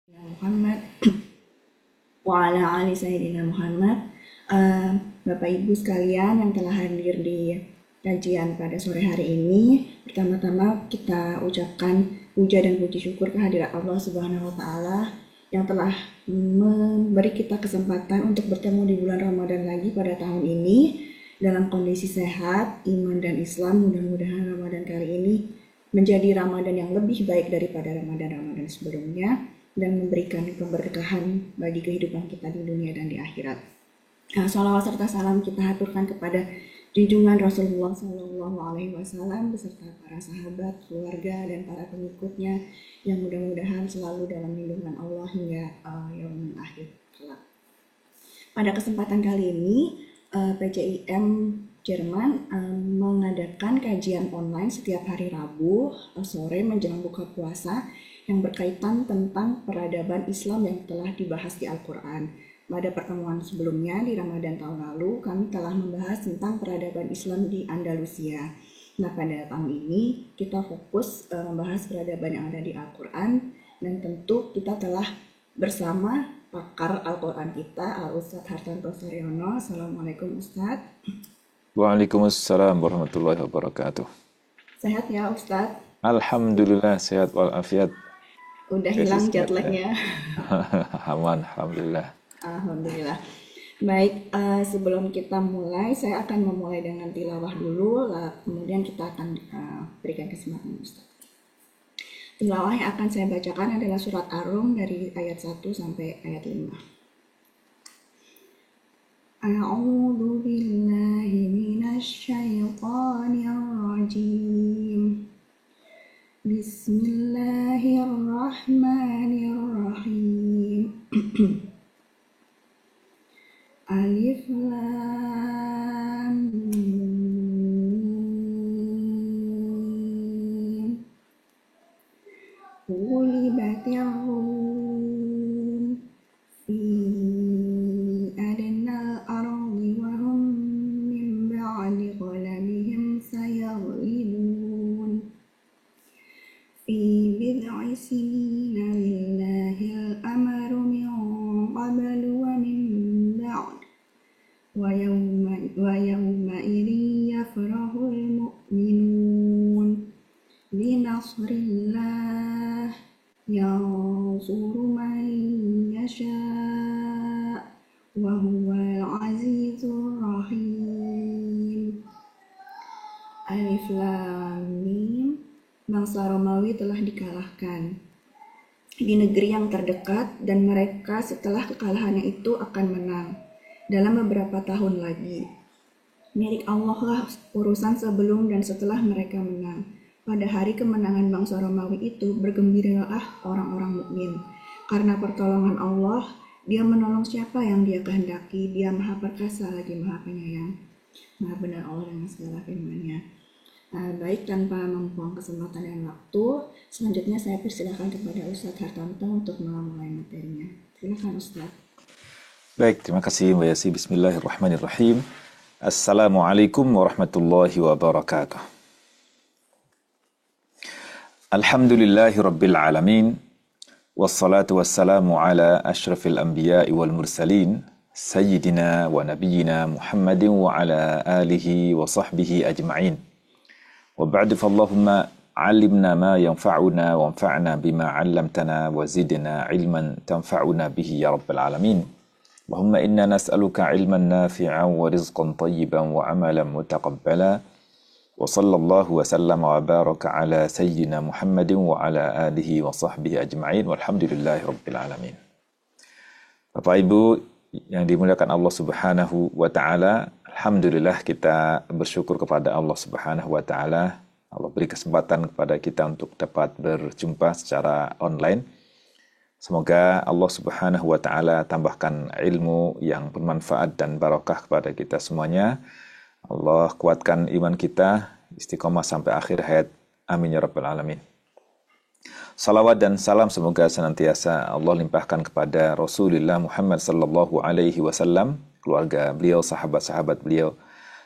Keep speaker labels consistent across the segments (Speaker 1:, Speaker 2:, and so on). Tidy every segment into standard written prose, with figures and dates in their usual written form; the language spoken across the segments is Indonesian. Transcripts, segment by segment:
Speaker 1: Muhammad wa ala ali Sayyidina Muhammad. Bapak Ibu sekalian yang telah hadir di kajian pada sore hari ini, pertama-tama kita ucapkan puja dan puji syukur kehadirat Allah Subhanahu wa taala yang telah memberi kita kesempatan untuk bertemu di bulan Ramadan lagi pada tahun ini dalam kondisi sehat, iman dan Islam. Mudah-mudahan Ramadan kali ini menjadi Ramadan yang lebih baik daripada Ramadan-Ramadan sebelumnya dan memberikan keberkahan bagi kehidupan kita di dunia dan di akhirat. Salawat serta salam kita haturkan kepada junjungan Rasulullah Shallallahu Alaihi Wasallam beserta para sahabat, keluarga, dan para pengikutnya yang mudah-mudahan selalu dalam lindungan Allah hingga yaumul akhir kelak. Pada kesempatan kali ini, PCIM Jerman mengadakan kajian online setiap hari Rabu sore menjelang buka puasa yang berkaitan tentang peradaban Islam yang telah dibahas di Al-Quran. Pada pertemuan sebelumnya di Ramadan tahun lalu, kami telah membahas tentang peradaban Islam di Andalusia. Nah, pada tahun ini kita fokus membahas peradaban yang ada di Al-Quran, dan tentu kita telah bersama pakar Al-Quran kita, Al-Ustadz Hartanto Saryono. Assalamualaikum Ustadz.
Speaker 2: Waalaikumsalam warahmatullahi wabarakatuh.
Speaker 1: Sehat ya Ustadz?
Speaker 2: Alhamdulillah sehat walafiat.
Speaker 1: Udah hilang jet lagnya?
Speaker 2: Aman, alhamdulillah.
Speaker 1: Alhamdulillah. Baik, sebelum kita mulai, saya akan memulai dengan tilawah dulu, kemudian kita akan berikan kesempatan Ustaz. Tilawah yang akan saya bacakan adalah surat Ar-Rum dari ayat 1 sampai ayat 5. A'udzu billahi minasy syaithanir rajim. Bismillahirrahmanirrahim. Alif Lam Mim. Ghulibatir Rum fi adnal ardi wa hum min ba'di ghalabihim sayaghlibun fi bid'i sinina lillahil amru min qablu wa min ba'd wa yawma idhin yafrahul mu'minun bi nasrillah yansuru man yasha' wa huwal azizur rahim. Alif Lam Mim. Bangsa Romawi telah dikalahkan di negeri yang terdekat, dan mereka setelah kekalahannya itu akan menang dalam beberapa tahun lagi. Milik Allah lah urusan sebelum dan setelah mereka menang. Pada hari kemenangan bangsa Romawi itu bergembiralah orang-orang mukmin, karena pertolongan Allah. Dia menolong siapa yang Dia kehendaki. Dia Maha Perkasa lagi Maha Penyayang. Maha benar Allah dengan segala firman-Nya. Baik, tanpa membuang kesempatan dan waktu, selanjutnya saya persilakan kepada Ustadz Hartanto untuk memulai materinya. Silakan Ustadz.
Speaker 2: Baik, terima kasih Mbak Yasi. Bismillahirrahmanirrahim. Assalamualaikum warahmatullahi wabarakatuh. Alhamdulillahi rabbil alamin. Wassalatu wassalamu ala ashrafil anbiya'i wal mursalin. Sayyidina wa nabiyyina Muhammadin wa ala alihi wa sahbihi ajma'in. وبعد فاللهم علمنا ما ينفعنا وانفعنا بما علمتنا وزدنا علما تنفعنا به يا رب العالمين. اللهم إنا نسألك علما نافعا ورزقا طيبا وعملا متقبلا وصلى الله وسلم وبارك على سيدنا محمد وعلى آله وصحبه أجمعين والحمد لله رب العالمين. Bapak Ibu yang dimuliakan Allah Subhanahu wa taala, alhamdulillah kita bersyukur kepada Allah Subhanahu wa taala. Allah beri kesempatan kepada kita untuk dapat berjumpa secara online. Semoga Allah Subhanahu wa taala tambahkan ilmu yang bermanfaat dan barokah kepada kita semuanya. Allah kuatkan iman kita, istiqomah sampai akhir hayat. Amin ya rabbal alamin. Salawat dan salam semoga senantiasa Allah limpahkan kepada Rasulullah Muhammad sallallahu alaihi wasallam, keluarga beliau, sahabat-sahabat beliau,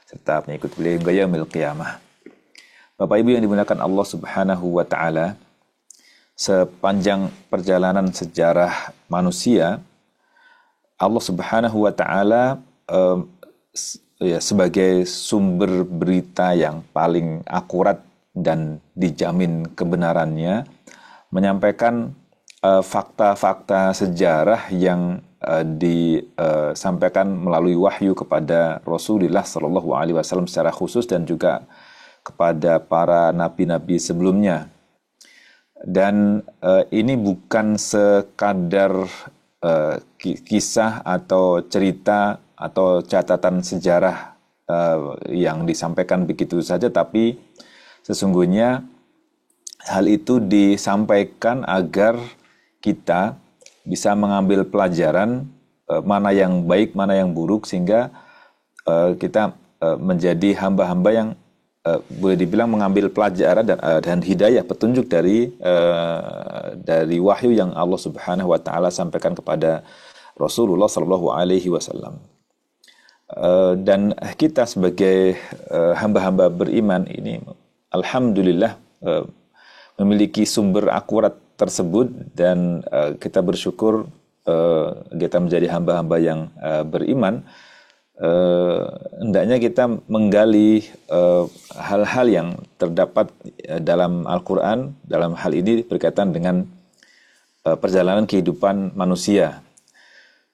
Speaker 2: serta pengikut beliau hingga yaumil qiyamah. Bapak Ibu yang dimuliakan Allah Subhanahu wa taala, sepanjang perjalanan sejarah manusia, Allah Subhanahu wa taala sebagai sumber berita yang paling akurat dan dijamin kebenarannya, menyampaikan fakta-fakta sejarah yang disampaikan melalui wahyu kepada Rasulullah Shallallahu Alaihi Wasallam secara khusus dan juga kepada para nabi-nabi sebelumnya. Dan ini bukan sekadar kisah atau cerita atau catatan sejarah yang disampaikan begitu saja, tapi sesungguhnya hal itu disampaikan agar kita bisa mengambil pelajaran mana yang baik, mana yang buruk, sehingga kita menjadi hamba-hamba yang boleh dibilang mengambil pelajaran dan hidayah, petunjuk dari wahyu yang Allah Subhanahu wa taala sampaikan kepada Rasulullah Shallallahu alaihi wasallam. Dan kita sebagai hamba-hamba beriman ini, alhamdulillah, memiliki sumber akurat tersebut, dan kita bersyukur kita menjadi hamba-hamba yang beriman. Hendaknya kita menggali hal-hal yang terdapat dalam Al-Quran, dalam hal ini berkaitan dengan perjalanan kehidupan manusia.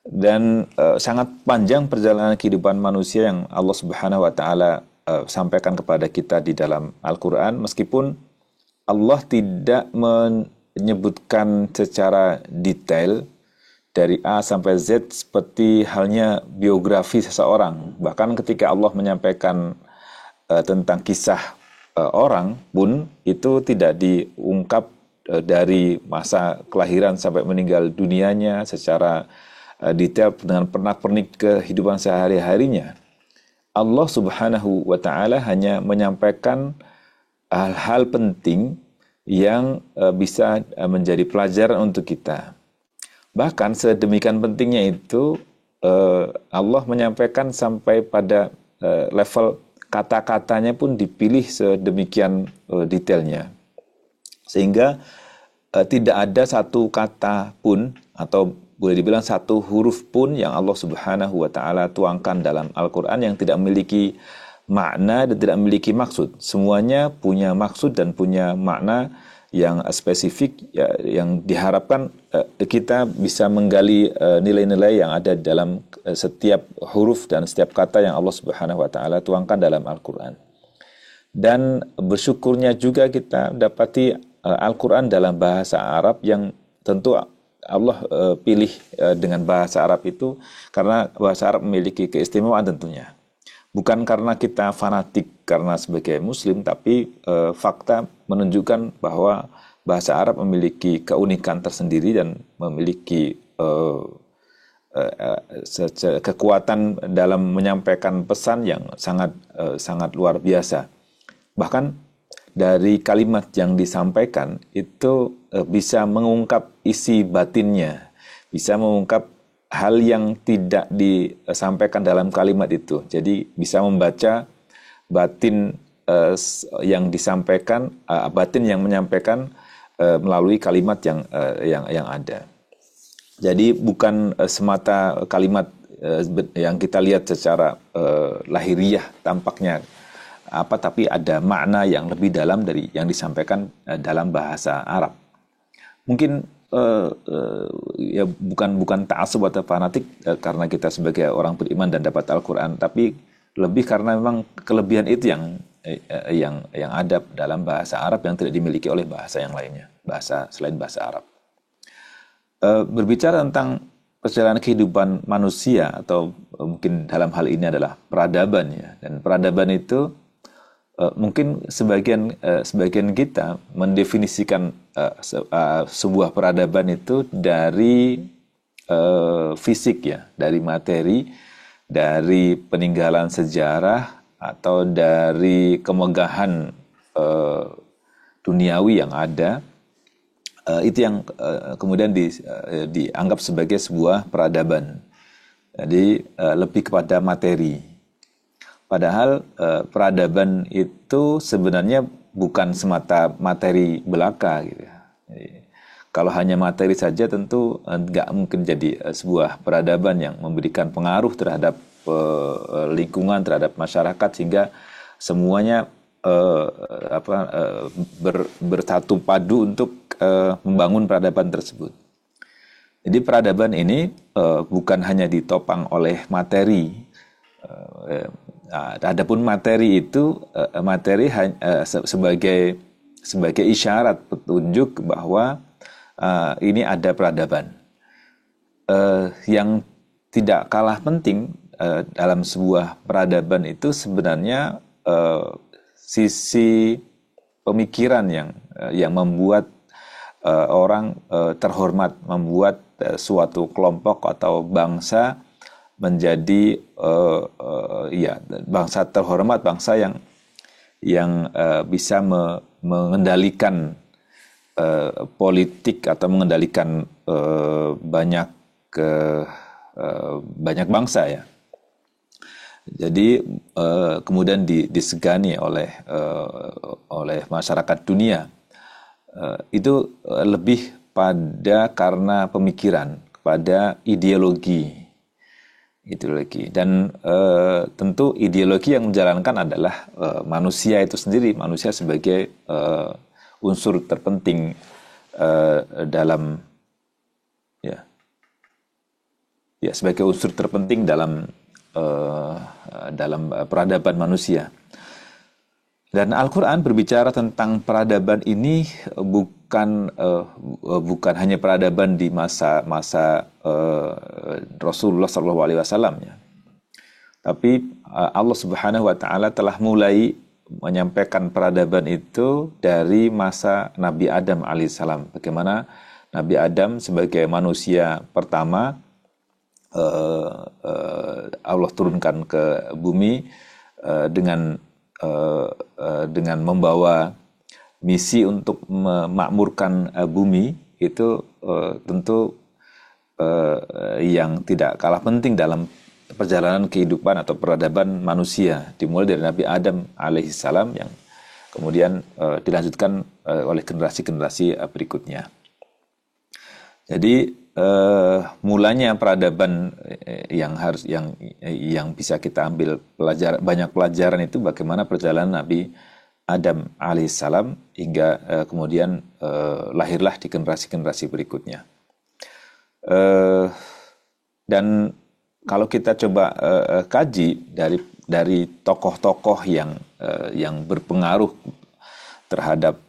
Speaker 2: Dan sangat panjang perjalanan kehidupan manusia yang Allah Subhanahu wa taala sampaikan kepada kita di dalam Al-Quran, meskipun Allah tidak menyebutkan secara detail dari A sampai Z seperti halnya biografi seseorang. Bahkan ketika Allah menyampaikan tentang kisah orang pun, itu tidak diungkap dari masa kelahiran sampai meninggal dunianya secara detail dengan pernak-pernik kehidupan sehari-harinya. Allah Subhanahu wa taala hanya menyampaikan hal-hal penting yang bisa menjadi pelajaran untuk kita. Bahkan sedemikian pentingnya itu, Allah menyampaikan sampai pada level kata-katanya pun dipilih sedemikian detailnya, sehingga tidak ada satu kata pun, atau boleh dibilang satu huruf pun, yang Allah Subhanahu wa taala tuangkan dalam Al-Quran yang tidak memiliki makna dan tidak memiliki maksud. Semuanya punya maksud dan punya makna yang spesifik, ya, yang diharapkan kita bisa menggali nilai-nilai yang ada dalam setiap huruf dan setiap kata yang Allah Subhanahu wa taala tuangkan dalam Al-Quran. Dan bersyukurnya juga kita dapati Al-Quran dalam bahasa Arab, yang tentu Allah pilih dengan bahasa Arab itu karena bahasa Arab memiliki keistimewaan tentunya. Bukan karena kita fanatik karena sebagai muslim, tapi fakta menunjukkan bahwa bahasa Arab memiliki keunikan tersendiri dan memiliki kekuatan dalam menyampaikan pesan yang sangat luar biasa. Bahkan dari kalimat yang disampaikan itu bisa mengungkap isi batinnya, bisa mengungkap hal yang tidak disampaikan dalam kalimat itu. Jadi bisa membaca batin yang disampaikan, batin yang menyampaikan melalui kalimat yang ada. Jadi bukan semata kalimat yang kita lihat secara lahiriah tampaknya apa, tapi ada makna yang lebih dalam dari yang disampaikan dalam bahasa Arab. Mungkin ya bukan ta'assub atau fanatik karena kita sebagai orang beriman dan dapat Al-Quran, tapi lebih karena memang kelebihan itu yang ada dalam bahasa Arab yang tidak dimiliki oleh bahasa yang lainnya, bahasa selain bahasa Arab. Berbicara tentang perjalanan kehidupan manusia, atau mungkin dalam hal ini adalah peradaban, ya, dan peradaban itu mungkin sebagian kita mendefinisikan sebuah peradaban itu dari fisik, ya, dari materi, dari peninggalan sejarah, atau dari kemegahan duniawi yang ada. Itu yang kemudian dianggap sebagai sebuah peradaban. Jadi lebih kepada materi. Padahal peradaban itu sebenarnya bukan semata materi belaka, gitu. Kalau hanya materi saja tentu nggak mungkin jadi sebuah peradaban yang memberikan pengaruh terhadap lingkungan, terhadap masyarakat, sehingga semuanya bersatu padu untuk membangun peradaban tersebut. Jadi peradaban ini bukan hanya ditopang oleh materi. Adapun materi itu sebagai isyarat petunjuk bahwa ini ada peradaban. Yang tidak kalah penting dalam sebuah peradaban itu sebenarnya sisi pemikiran yang membuat orang terhormat, membuat suatu kelompok atau bangsa menjadi bangsa terhormat, bangsa yang bisa mengendalikan politik atau mengendalikan banyak bangsa ya. Jadi kemudian disegani oleh masyarakat dunia. Itu lebih pada karena pemikiran, pada ideologi. Dan tentu ideologi yang menjalankan adalah manusia itu sendiri, manusia sebagai unsur terpenting dalam sebagai unsur terpenting dalam peradaban manusia. Dan Al-Quran berbicara tentang peradaban ini bukan hanya peradaban di masa Rasulullah SAW, ya. Tapi Allah Subhanahu Wa Taala telah mulai menyampaikan peradaban itu dari masa Nabi Adam alaihissalam. Bagaimana Nabi Adam sebagai manusia pertama Allah turunkan ke bumi dengan membawa misi untuk memakmurkan bumi. Itu tentu yang tidak kalah penting dalam perjalanan kehidupan atau peradaban manusia, dimulai dari Nabi Adam alaihissalam yang kemudian dilanjutkan oleh generasi-generasi berikutnya. Jadi mulanya peradaban yang bisa kita ambil banyak pelajaran itu bagaimana perjalanan Nabi Adam alaihissalam hingga kemudian lahirlah di generasi-generasi berikutnya. Dan kalau kita coba kaji dari tokoh-tokoh yang berpengaruh terhadap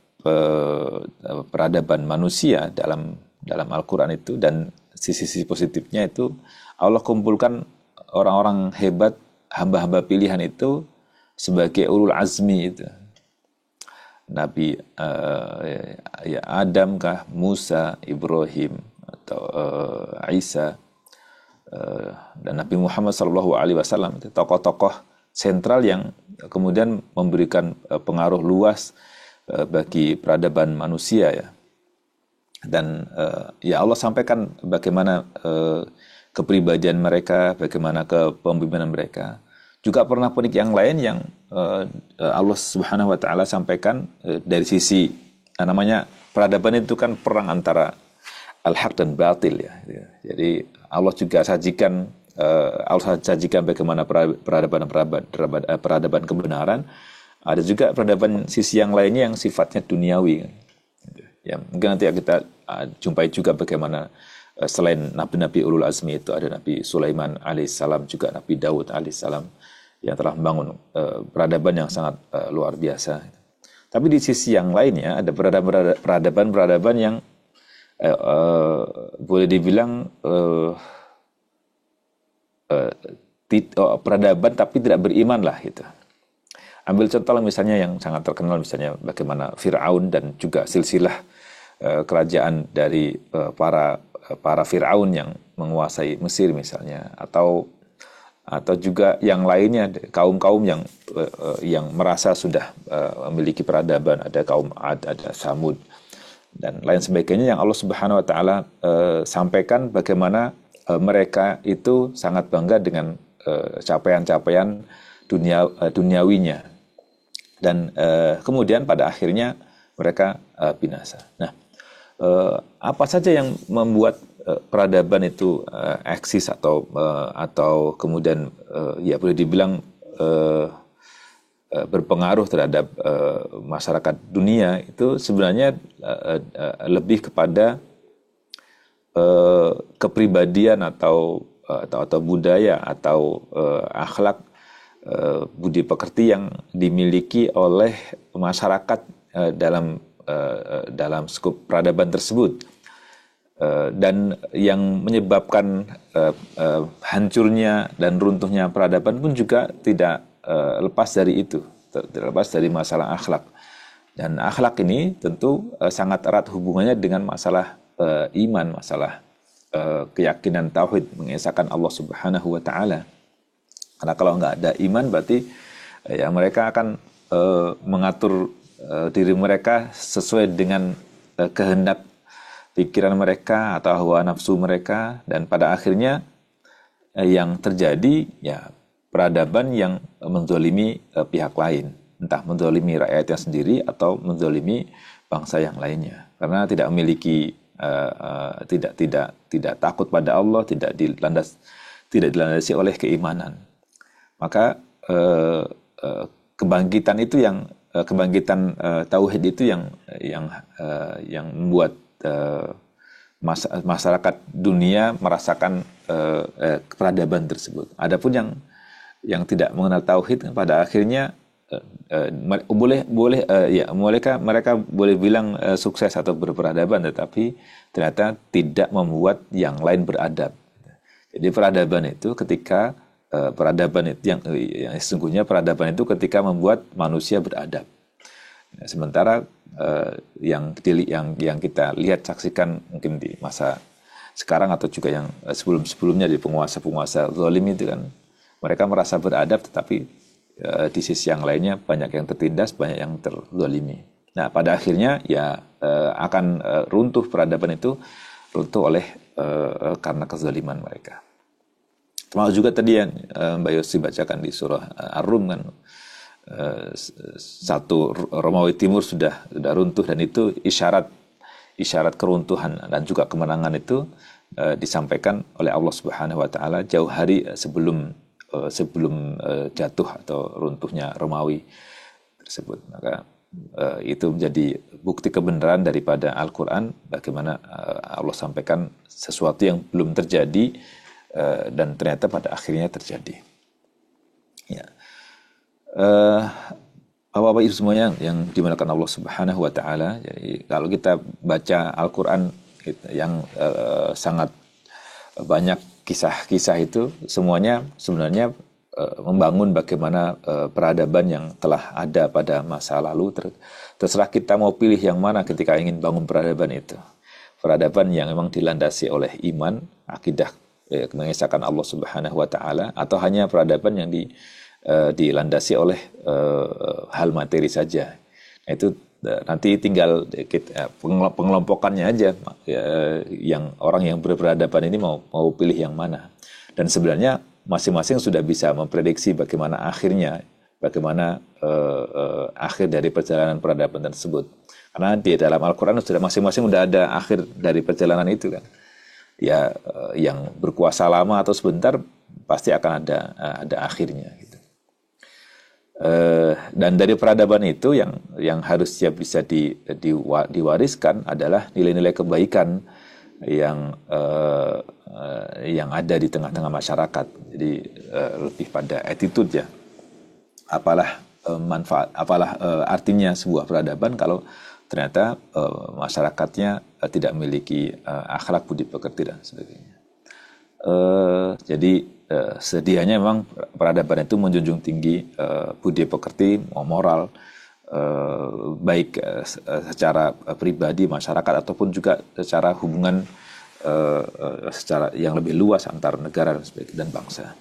Speaker 2: peradaban manusia dalam Al-Quran itu, dan sisi-sisi positifnya itu Allah kumpulkan orang-orang hebat, hamba-hamba pilihan itu sebagai ulul azmi itu. Nabi Adam kah, Musa, Ibrahim, atau Isa, dan Nabi Muhammad SAW, itu tokoh-tokoh sentral yang kemudian memberikan pengaruh luas bagi peradaban manusia ya. Dan Allah sampaikan bagaimana kepribadian mereka, bagaimana kepemimpinan mereka. Juga pernah ponik yang lain yang Allah Subhanahu Wa Taala sampaikan dari sisi namanya peradaban itu kan perang antara al-haq dan batil ya. Jadi Allah juga sajikan bagaimana peradaban kebenaran. Ada juga peradaban sisi yang lainnya yang sifatnya duniawi. Ya, mungkin nanti kita jumpai juga bagaimana selain nabi-nabi ulul azmi itu ada Nabi Sulaiman alaihissalam, juga Nabi Daud alaihissalam yang telah membangun peradaban yang sangat luar biasa. Tapi di sisi yang lainnya ada peradaban yang boleh dibilang peradaban tapi tidak beriman lah gitu. Ambil contoh misalnya yang sangat terkenal, misalnya bagaimana Fir'aun dan juga silsilah kerajaan dari para Fir'aun yang menguasai Mesir misalnya, atau juga yang lainnya, kaum-kaum yang merasa sudah memiliki peradaban, ada kaum Ad, ada Samud dan lain sebagainya, yang Allah Subhanahu Wa Taala sampaikan bagaimana mereka itu sangat bangga dengan capaian-capaian duniawinya, dan kemudian pada akhirnya mereka binasa. Nah, apa saja yang membuat peradaban itu eksis atau kemudian ya boleh dibilang berpengaruh terhadap masyarakat dunia, itu sebenarnya lebih kepada kepribadian atau budaya atau akhlak, budi pekerti yang dimiliki oleh masyarakat dalam skup peradaban tersebut. Dan yang menyebabkan hancurnya dan runtuhnya peradaban pun juga tidak lepas dari itu, terlepas dari masalah akhlak. Dan akhlak ini tentu sangat erat hubungannya dengan masalah iman, masalah keyakinan tauhid, mengesahkan Allah Subhanahu wa taala. Karena kalau nggak ada iman berarti ya mereka akan mengatur diri mereka sesuai dengan kehendak pikiran mereka atau hawa nafsu mereka, dan pada akhirnya yang terjadi ya peradaban yang menzalimi pihak lain, entah menzalimi rakyatnya sendiri atau menzalimi bangsa yang lainnya, karena tidak memiliki tidak takut pada Allah, tidak dilandasi oleh keimanan. Maka kebangkitan itu kebangkitan tauhid itu yang membuat masyarakat dunia merasakan peradaban tersebut. Adapun yang tidak mengenal tauhid pada akhirnya mereka boleh bilang sukses atau berperadaban, tetapi ternyata tidak membuat yang lain beradab. Jadi peradaban itu ketika yang sesungguhnya peradaban itu ketika membuat manusia beradab. Sementara yang kita lihat saksikan mungkin di masa sekarang atau juga yang sebelum-sebelumnya di penguasa-penguasa zalim itu kan, mereka merasa beradab, tetapi di sisi yang lainnya banyak yang tertindas, banyak yang terzalimi. Nah, pada akhirnya ya akan runtuh peradaban itu, runtuh oleh karena kezaliman mereka. Termasuk juga tadi yang Mbak Yosi bacakan di surah Ar-Rum kan, satu Romawi Timur sudah runtuh, dan itu isyarat keruntuhan dan juga kemenangan itu disampaikan oleh Allah Subhanahu wa taala jauh hari sebelum jatuh atau runtuhnya Romawi tersebut. Maka itu menjadi bukti kebenaran daripada Al-Qur'an, bagaimana Allah sampaikan sesuatu yang belum terjadi dan ternyata pada akhirnya terjadi. Ya. Bapak-bapak ibu semuanya yang dimuliakan Allah Subhanahu wa taala. Jadi kalau kita baca Al-Qur'an yang sangat banyak kisah-kisah itu, semuanya sebenarnya membangun bagaimana peradaban yang telah ada pada masa lalu. Terserah kita mau pilih yang mana ketika ingin bangun peradaban itu. Peradaban yang memang dilandasi oleh iman, akidah, mengesahkan Allah Subhanahu wa taala, atau hanya peradaban yang dilandasi oleh hal materi saja. Nah, itu nanti tinggal pengelompokannya aja, yang orang yang berperadaban ini mau pilih yang mana. Dan sebenarnya masing-masing sudah bisa memprediksi bagaimana akhir dari perjalanan peradaban tersebut. Karena di dalam Al-Quran sudah masing-masing sudah ada akhir dari perjalanan itu kan. Ya, yang berkuasa lama atau sebentar pasti akan ada akhirnya gitu. Dan dari peradaban itu yang harusnya bisa diwariskan adalah nilai-nilai kebaikan yang ada di tengah-tengah masyarakat. Jadi lebih pada attitude ya. Apalah artinya sebuah peradaban kalau ternyata masyarakatnya tidak memiliki akhlak, budi pekerti dan sebagainya. Jadi sedianya memang peradaban itu menjunjung tinggi budi pekerti, moral, baik secara pribadi masyarakat ataupun juga secara hubungan secara yang lebih luas antar negara dan bangsa.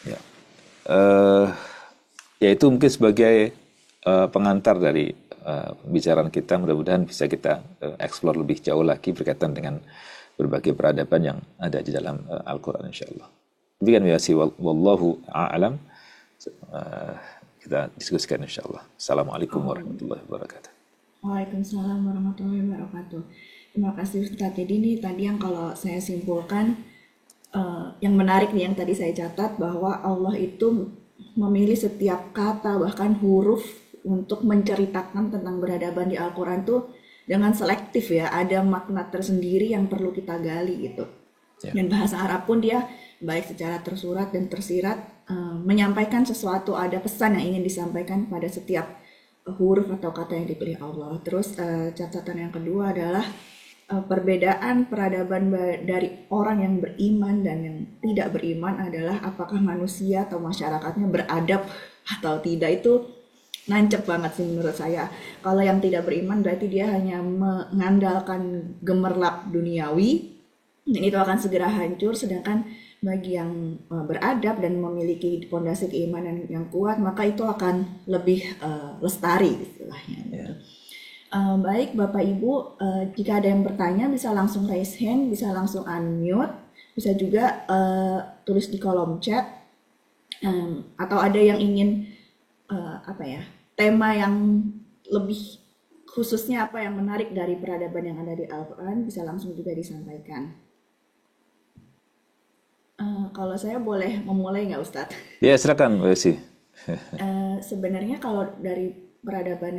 Speaker 2: Ya, yaitu mungkin sebagai pengantar dari pembicaraan kita, mudah-mudahan bisa kita eksplor lebih jauh lagi berkaitan dengan berbagai peradaban yang ada di dalam Al-Quran insyaAllah. Demikian biasa, wallahu a'lam. Kita diskusikan insyaAllah. Assalamualaikum warahmatullahi wabarakatuh.
Speaker 1: Waalaikumsalam warahmatullahi wabarakatuh. Terima kasih Ustadz. Jadi ini tadi yang kalau saya simpulkan, yang menarik nih yang tadi saya catat bahwa Allah itu memilih setiap kata bahkan huruf untuk menceritakan tentang berhadapan di Al-Quran tuh dengan selektif ya. Ada makna tersendiri yang perlu kita gali gitu.
Speaker 2: Ya.
Speaker 1: Dan bahasa Arab pun dia baik secara tersurat dan tersirat menyampaikan sesuatu, ada pesan yang ingin disampaikan pada setiap huruf atau kata yang dipilih Allah. Terus catatan yang kedua adalah perbedaan peradaban dari orang yang beriman dan yang tidak beriman adalah apakah manusia atau masyarakatnya beradab atau tidak. Itu nancep banget sih menurut saya. Kalau yang tidak beriman berarti dia hanya mengandalkan gemerlap duniawi dan itu akan segera hancur, sedangkan bagi yang beradab dan memiliki pondasi keimanan yang kuat maka itu akan lebih lestari istilahnya.
Speaker 2: Ya.
Speaker 1: Baik Bapak Ibu, jika ada yang bertanya bisa langsung raise hand, bisa langsung unmute, bisa juga tulis di kolom chat, atau ada yang ingin tema yang lebih khususnya apa yang menarik dari peradaban yang ada di Al-Quran bisa langsung juga disampaikan. Kalau saya boleh memulai nggak Ustadz?
Speaker 2: Ya, silakan Mbak Desi.
Speaker 1: Sebenarnya kalau dari peradaban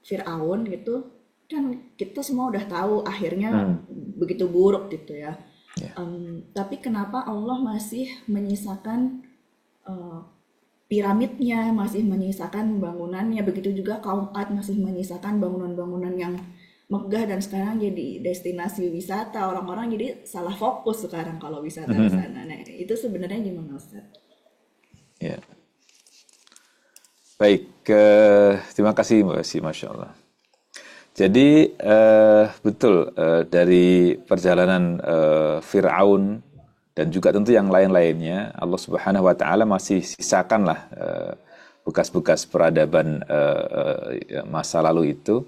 Speaker 1: Fir'aun gitu kan kita semua udah tahu akhirnya begitu buruk gitu ya.
Speaker 2: Ya.
Speaker 1: Tapi kenapa Allah masih menyisakan piramidnya, masih menyisakan bangunannya, begitu juga kaum Ad masih menyisakan bangunan-bangunan yang megah dan sekarang jadi destinasi wisata, orang-orang jadi salah fokus sekarang kalau wisata di sana. Nah, itu sebenarnya gimana Ustaz?
Speaker 2: Ya. Baik, terima kasih Mbak Desi, Masya Allah. Jadi betul dari perjalanan Fir'aun dan juga tentu yang lain-lainnya, Allah Subhanahu wa Ta'ala masih sisakanlah bekas-bekas peradaban masa lalu itu,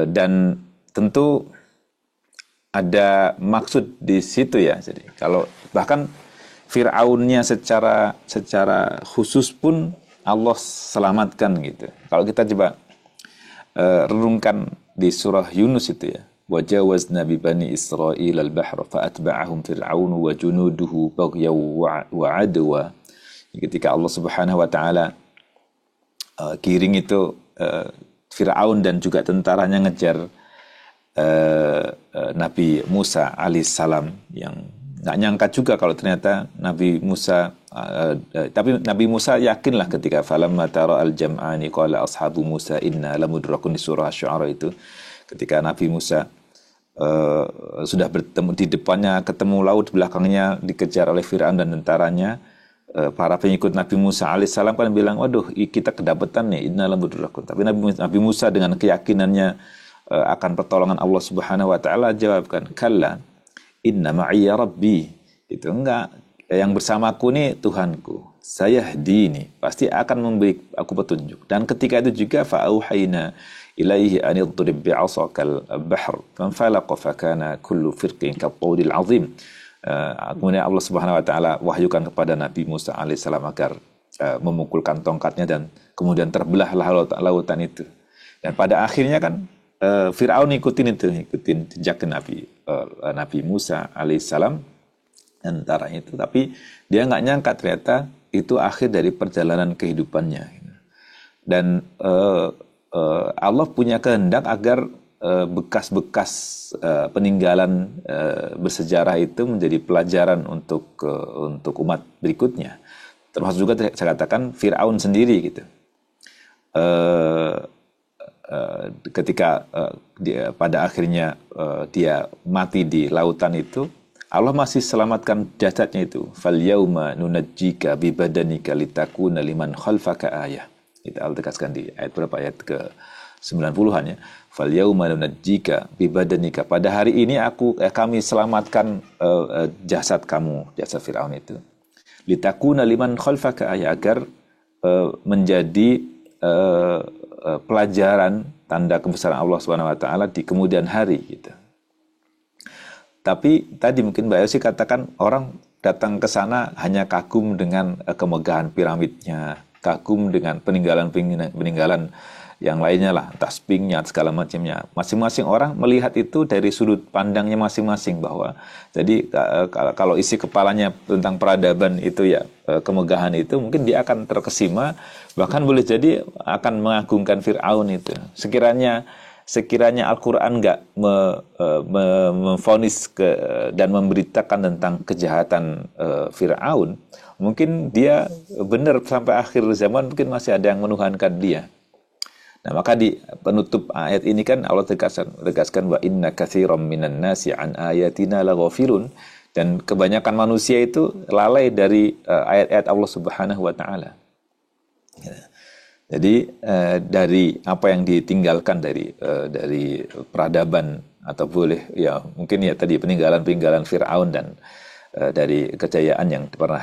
Speaker 2: dan tentu ada maksud di situ ya. Jadi kalau bahkan Fir'aunnya secara khusus pun Allah selamatkan gitu. Kalau kita coba renungkan di surah Yunus itu ya, وَجَاوَزْنَا بِبَنِي إِسْرَائِيلَ الْبَحْرَ فَأَتْبَعَهُمْ فِرْعَوْنُ وَجُنُودُهُ بَغْيًا وَعَدْوًا. Ketika Allah Subhanahu wa Ta'ala giring itu Fir'aun dan juga tentaranya ngejar Nabi Musa alaihissalam, yang nggak nyangka juga kalau ternyata Nabi Musa tapi Nabi Musa yakinlah ketika falamma tara al-jam'ani qala ashabu Musa inna lamudrakun, di surah Asy-Syu'ara itu, ketika Nabi Musa sudah bertemu di depannya, ketemu laut, belakangnya dikejar oleh Fir'aun dan tentaranya, para pengikut Nabi Musa alaihissalam kan bilang, waduh kita kedapetan nih, inna lamudrakun. Tapi Nabi Musa dengan keyakinannya akan pertolongan Allah Subhanahu wa Ta'ala jawabkan, kalla inna ma'iyya rabbi. Itu enggak, yang bersamaku nih Tuhanku, sayahdini, pasti akan memberi aku petunjuk. Dan ketika itu juga fa'auhayna ilaihi an idrib bi'asakal bahr fanfalaqa fakana kullu firqin kattawdil azim. Kemudian Allah Subhanahu wa Ta'ala wahyukan kepada Nabi Musa alaihissalam agar memukulkan tongkatnya dan kemudian terbelahlah lautan itu. Dan pada akhirnya kan Fir'aun ikutin jejak Nabi Musa alaihissalam antara itu, tapi dia nggak nyangka ternyata itu akhir dari perjalanan kehidupannya. Dan Allah punya kehendak agar bekas-bekas peninggalan bersejarah itu menjadi pelajaran untuk umat berikutnya. Termasuk juga saya katakan Fir'aun sendiri gitu. Ketika pada akhirnya dia mati di lautan itu, Allah masih selamatkan jasadnya itu. Fal yauma nunajjika bi badanika litakuna liman khalfaka ayah. Itu Allah tegaskan di ayat berapa, ayat ke 90-an ya. Fal yauma nunajjika bi badanika. Pada hari ini kami selamatkan jasad kamu, jasad Firaun itu. Litakuna liman khalfaka ayah, agar menjadi pelajaran tanda kebesaran Allah Subhanahu wa Ta'ala di kemudian hari gitu. Tapi tadi mungkin Mbak Yosi katakan orang datang ke sana hanya kagum dengan kemegahan piramidnya, kagum dengan peninggalan yang lainnya lah, entah speaknya segala macamnya. Masing-masing orang melihat itu dari sudut pandangnya masing-masing, bahwa jadi kalau isi kepalanya tentang peradaban itu ya, kemegahan itu, mungkin dia akan terkesima, bahkan boleh jadi akan mengagungkan Fir'aun itu. Sekiranya Al-Quran nggak memvonis dan memberitakan tentang kejahatan Fir'aun, mungkin dia benar sampai akhir zaman mungkin masih ada yang menuhankan dia. Nah, maka di penutup ayat ini kan Allah tegaskan wa inna katsiran minan nasi an ayatina laghafilun, dan kebanyakan manusia itu lalai dari ayat-ayat Allah Subhanahu wa taala. Jadi dari apa yang ditinggalkan dari peradaban, atau boleh ya mungkin ya tadi peninggalan Firaun, dan dari kejayaan yang pernah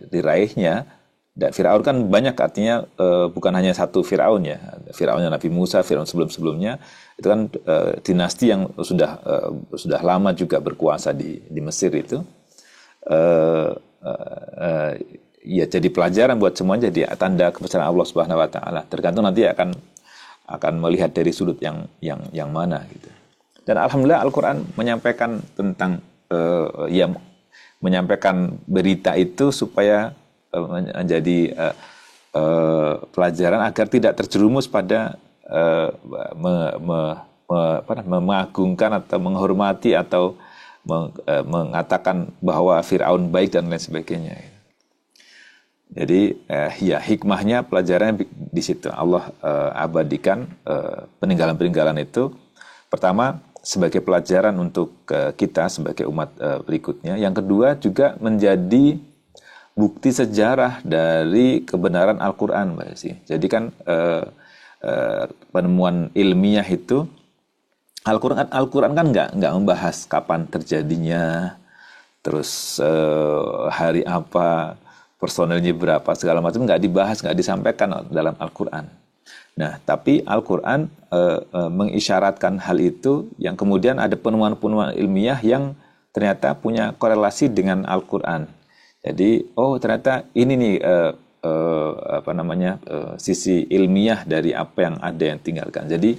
Speaker 2: diraihnya. Dan Firaun kan banyak, artinya bukan hanya satu Firaun ya. Firaunnya Nabi Musa, Firaun sebelum-sebelumnya itu kan dinasti yang sudah lama juga berkuasa di Mesir itu. Ya jadi pelajaran buat semuanya, jadi tanda kebesaran Allah Subhanahu wa taala. Tergantung nanti akan melihat dari sudut yang mana gitu. Dan alhamdulillah Al-Qur'an menyampaikan tentang menyampaikan berita itu supaya menjadi pelajaran agar tidak terjerumus pada mengagungkan atau menghormati atau mengatakan bahwa Firaun baik dan lain sebagainya. Jadi ya hikmahnya, pelajarannya di situ. Allah abadikan peninggalan-peninggalan itu, pertama sebagai pelajaran untuk kita sebagai umat berikutnya. Yang kedua juga menjadi bukti sejarah dari kebenaran Al-Quran, Mbak Desi. Jadi kan penemuan ilmiah itu, Al-Quran kan nggak membahas kapan terjadinya, terus hari apa, personelnya berapa, segala macam nggak dibahas, nggak disampaikan dalam Al-Quran. Nah, tapi Al-Quran mengisyaratkan hal itu, yang kemudian ada penemuan-penemuan ilmiah yang ternyata punya korelasi dengan Al-Quran. Jadi, ternyata ini nih sisi ilmiah dari apa yang ada yang tinggalkan. Jadi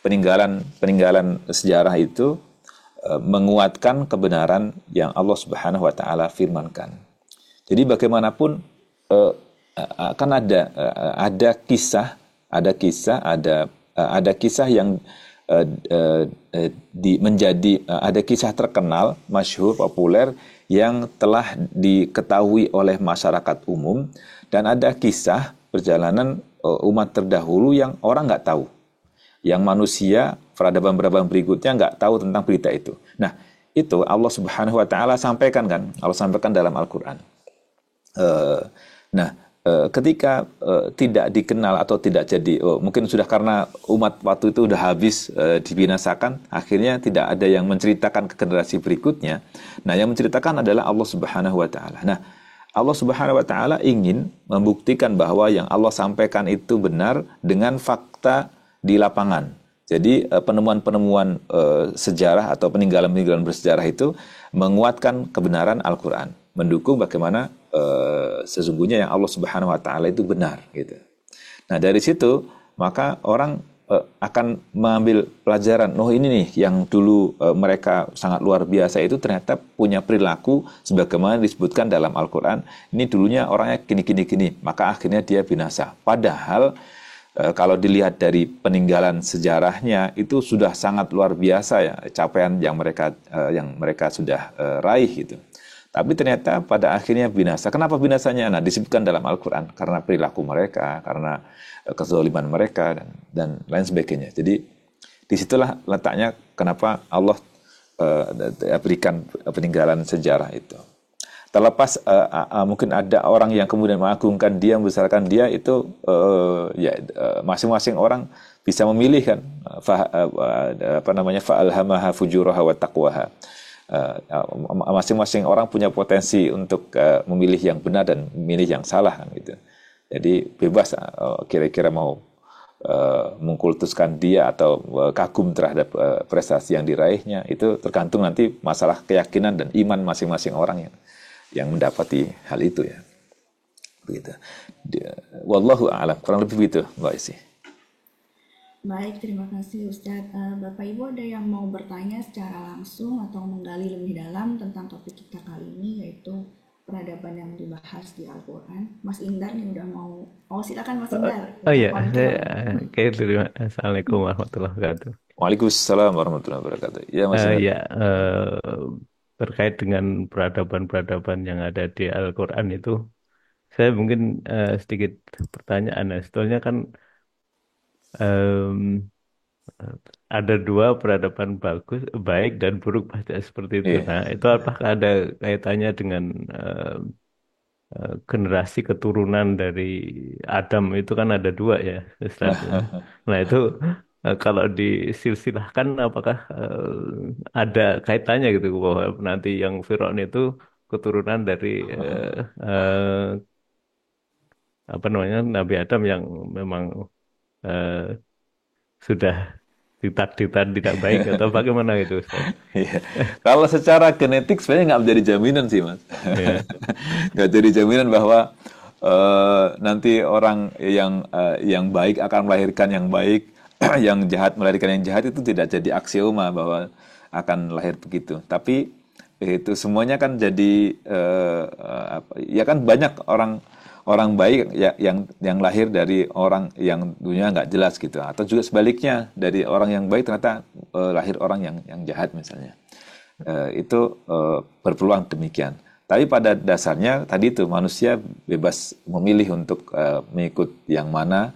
Speaker 2: peninggalan sejarah itu menguatkan kebenaran yang Allah Subhanahu wa taala firmankan. Jadi bagaimanapun akan ada kisah yang ada kisah terkenal, masyhur, populer, yang telah diketahui oleh masyarakat umum, dan ada kisah perjalanan umat terdahulu yang orang nggak tahu, yang manusia peradaban-peradaban berikutnya nggak tahu tentang berita itu. Nah, itu Allah Subhanahu wa taala sampaikan kan, Allah sampaikan dalam Al-Qur'an. Ketika tidak dikenal atau tidak jadi, mungkin sudah karena umat waktu itu sudah habis dibinasakan, akhirnya tidak ada yang menceritakan ke generasi berikutnya. Nah, yang menceritakan adalah Allah Subhanahu wa taala. Nah, Allah Subhanahu wa taala ingin membuktikan bahwa yang Allah sampaikan itu benar dengan fakta di lapangan. Jadi penemuan-penemuan sejarah atau peninggalan-peninggalan bersejarah itu menguatkan kebenaran Al-Qur'an, mendukung bagaimana sesungguhnya yang Allah Subhanahu wa taala itu benar gitu. Nah, dari situ maka orang akan mengambil pelajaran, ini nih yang dulu mereka sangat luar biasa itu ternyata punya perilaku sebagaimana disebutkan dalam Al-Qur'an. Ini dulunya orangnya gini, maka akhirnya dia binasa. Padahal kalau dilihat dari peninggalan sejarahnya itu sudah sangat luar biasa ya capaian yang mereka sudah raih gitu. Tapi ternyata pada akhirnya binasa. Kenapa binasanya? Nah, disebutkan dalam Al-Quran. Karena perilaku mereka, karena kezaliman mereka, dan lain sebagainya. Jadi, disitulah letaknya kenapa Allah berikan peninggalan sejarah itu. Terlepas mungkin ada orang yang kemudian mengagungkan dia, membesarkan dia, itu masing-masing orang bisa memilih kan. Fa'alhamaha fujuraha wa taqwaha. Masing-masing orang punya potensi untuk memilih yang benar dan memilih yang salah gitu. Jadi bebas kira-kira mau mengkultuskan dia atau kagum terhadap prestasi yang diraihnya, itu tergantung nanti masalah keyakinan dan iman masing-masing orang yang mendapati hal itu ya. Begitu. Wallahu a'lam. Kurang lebih begitu, Mbak Isi.
Speaker 1: Baik, terima kasih Ustadz. Bapak Ibu ada yang mau bertanya secara langsung atau menggali lebih dalam tentang topik kita kali ini, yaitu peradaban yang dibahas di Al-Quran. Mas Indar nih udah mau. Oh, silakan Mas Indar.
Speaker 3: Oh
Speaker 1: Udah
Speaker 3: iya, saya
Speaker 1: on-cam.
Speaker 3: kayak terima. Assalamualaikum warahmatullahi wabarakatuh.
Speaker 2: Waalaikumsalam warahmatullahi wabarakatuh. Ya Mas Indra.
Speaker 3: Ya, terkait dengan peradaban-peradaban yang ada di Al-Quran itu, saya mungkin sedikit pertanyaan. Nah, sebetulnya kan em, ada dua peradaban bagus, baik dan buruk pada seperti itu.
Speaker 2: Iya.
Speaker 3: Nah, itu apakah ada kaitannya dengan generasi keturunan dari Adam itu kan ada dua ya, Ustaz. Nah itu kalau disilsilahkan apakah ada kaitannya gitu bahwa nanti yang Firaun itu keturunan dari apa namanya Nabi Adam yang memang eh, sudah ditakdirkan tidak baik atau bagaimana gitu Ustaz?
Speaker 2: Iya. Kalau secara genetik sebenarnya nggak menjadi jaminan sih Mas.
Speaker 3: Ya,
Speaker 2: Nggak jadi jaminan bahwa nanti orang yang baik akan melahirkan yang baik, yang jahat melahirkan yang jahat itu tidak jadi aksioma bahwa akan lahir begitu. Tapi itu semuanya kan jadi ya kan banyak orang orang baik ya, yang lahir dari orang yang dunia nggak jelas gitu, atau juga sebaliknya dari orang yang baik ternyata lahir orang yang jahat misalnya. Itu berpeluang demikian. Tapi pada dasarnya tadi itu manusia bebas memilih untuk mengikut yang mana